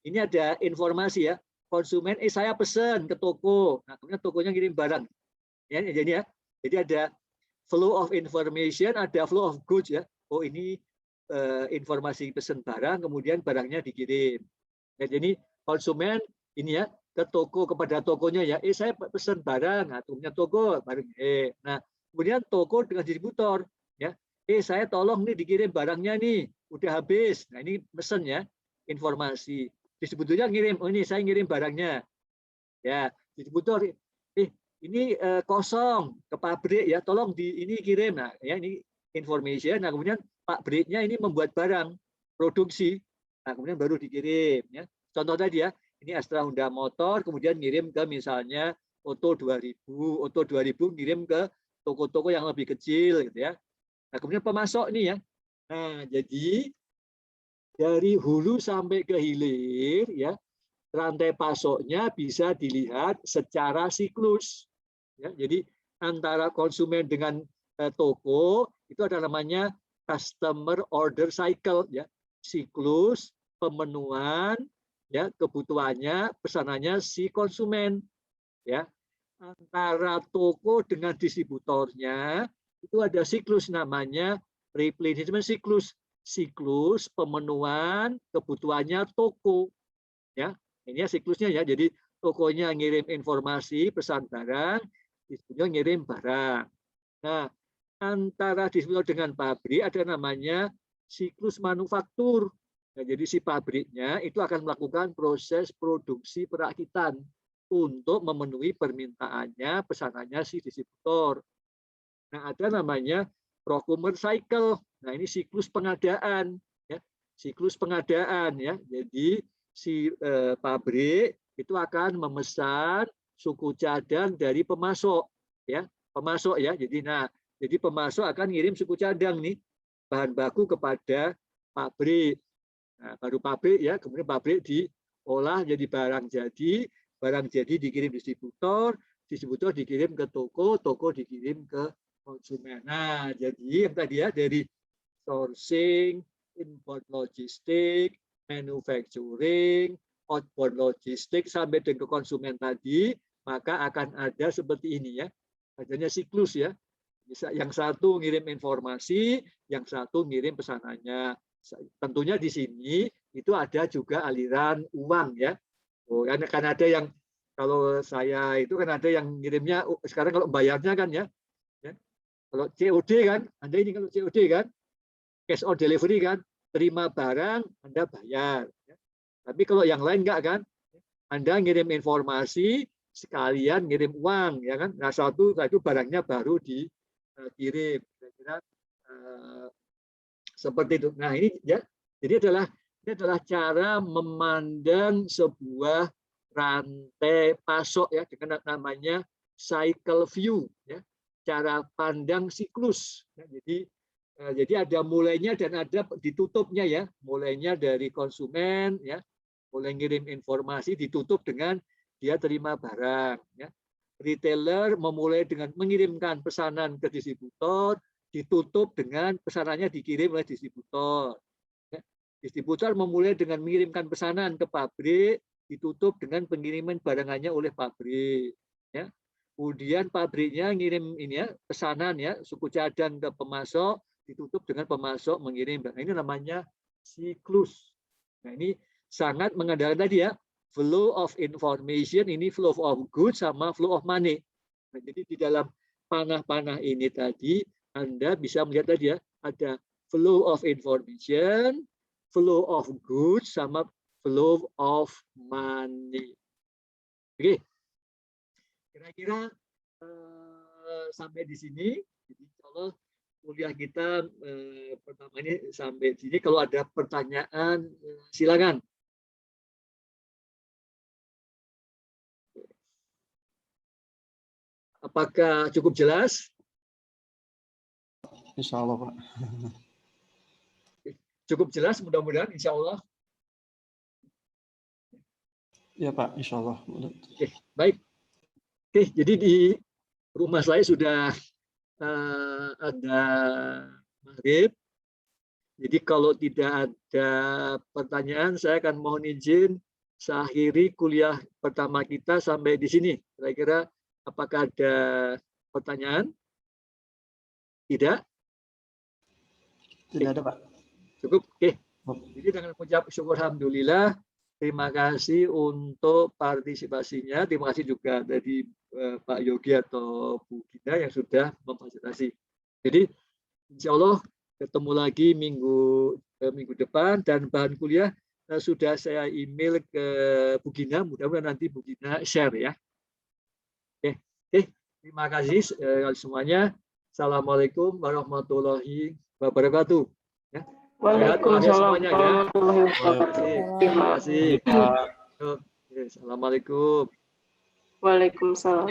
Ini ada informasi ya. Konsumen saya pesan ke toko. Nah, kemudian tokonya ngirim barang. Ya, jadi ya. Jadi ada flow of information, ada flow of goods ya. Oh, ini informasi pesan barang, kemudian barangnya dikirim. Ya, jadi konsumen ini ya ke toko, kepada tokonya ya, saya pesan barang, nah, punya toko barang, nah kemudian toko dengan distributor ya, saya tolong nih dikirim barangnya nih, udah habis. Nah ini pesan ya, informasi. Distributornya ngirim, oh ini saya ngirim barangnya ya. Distributor ini kosong ke pabrik ya, tolong ini kirim. Nah ya, ini information. Nah kemudian pabriknya ini membuat barang produksi, nah kemudian baru dikirim ya. Contoh tadi ya, ini Astra Honda Motor, kemudian ngirim ke misalnya Oto 2000, Oto 2000 ngirim ke toko-toko yang lebih kecil gitu ya. Nah kemudian pemasok nih ya. Nah jadi dari hulu sampai ke hilir ya, rantai pasoknya bisa dilihat secara siklus. Ya, jadi antara konsumen dengan toko itu ada namanya customer order cycle ya, siklus pemenuhan ya kebutuhannya, pesanannya si konsumen ya. Antara toko dengan distributornya itu ada siklus namanya replenishment siklus, siklus pemenuhan kebutuhannya toko ya. Ini ya siklusnya ya. Jadi tokonya ngirim informasi pesan barang, distributor ngirim barang. Nah, antara distributor dengan pabrik ada namanya siklus manufaktur. Nah, jadi si pabriknya itu akan melakukan proses produksi perakitan untuk memenuhi permintaannya, pesanannya si distributor. Nah, ada namanya procurement cycle. Nah, ini siklus pengadaan, ya. Siklus pengadaan ya. Jadi si pabrik itu akan memesan suku cadang dari pemasok, ya. Pemasok ya. Jadi pemasok akan ngirim suku cadang nih bahan baku kepada pabrik. Nah, baru pabrik ya, kemudian pabrik diolah jadi barang jadi dikirim distributor, distributor dikirim ke toko, toko dikirim ke konsumen. Nah, jadi yang tadi ya dari sourcing, import logistik, manufacturing, outbound logistik sampai ke konsumen tadi, maka akan ada seperti ini ya. Adanya siklus ya. Yang satu ngirim informasi, yang satu ngirim pesanannya. Tentunya di sini itu ada juga aliran uang ya. Oh, kan ada yang kalau saya itu kan ada yang ngirimnya sekarang kalau bayarnya kan ya. Kalau COD kan, Anda ini kalau COD kan, cash on delivery kan, terima barang Anda bayar. Tapi kalau yang lain enggak kan, Anda ngirim informasi sekalian ngirim uang ya kan. Nah satu itu barangnya baru dikirim. Kira-kira seperti itu. Nah ini ya, jadi ini adalah cara memandang sebuah rantai pasok ya dengan namanya cycle view ya, cara pandang siklus. Ya, jadi ada mulainya dan ada ditutupnya ya, mulainya dari konsumen ya, mulai ngirim informasi ditutup dengan dia terima barang ya. Retailer memulai dengan mengirimkan pesanan ke distributor, ditutup dengan pesanannya dikirim oleh distributor. Distributor memulai dengan mengirimkan pesanan ke pabrik, ditutup dengan pengiriman barangannya oleh pabrik. Ya. Kemudian pabriknya ngirim ini ya pesanan ya suku cadang ke pemasok, ditutup dengan pemasok mengirim. Nah, ini namanya siklus. Nah ini sangat mengandalkan tadi ya flow of information, ini flow of goods sama flow of money. Nah, jadi di dalam panah-panah ini tadi Anda bisa melihat tadi ya, ada flow of information, flow of goods sama flow of money. Oke, kira-kira sampai di sini. Jadi kalau kuliah kita pertama ini sampai di sini. Kalau ada pertanyaan, silakan. Apakah cukup jelas? Insya Allah, Pak. Cukup jelas, mudah-mudahan, insya Allah. Ya, Pak, insya Allah. Oke, baik. Oke, jadi di rumah saya sudah ada maghrib. Jadi kalau tidak ada pertanyaan, saya akan mohon izin saya akhiri kuliah pertama kita sampai di sini. Kira-kira apakah ada pertanyaan? Tidak? Tidak ada, Pak. Cukup? Oke. Jadi dengan mengucap syukur alhamdulillah, terima kasih untuk partisipasinya. Terima kasih juga dari Pak Yogi atau Bu Gina yang sudah memfasilitasi. Jadi insya Allah ketemu lagi minggu depan, dan bahan kuliah sudah saya email ke Bu Gina. Mudah-mudahan nanti Bu Gina share ya. Oke. Terima kasih semuanya. Assalamualaikum warahmatullahi wabarakatuh. Ya. Waalaikumsalam Semuanya, ya. warahmatullahi wabarakatuh. Terima kasih. Assalamualaikum. Waalaikumsalam.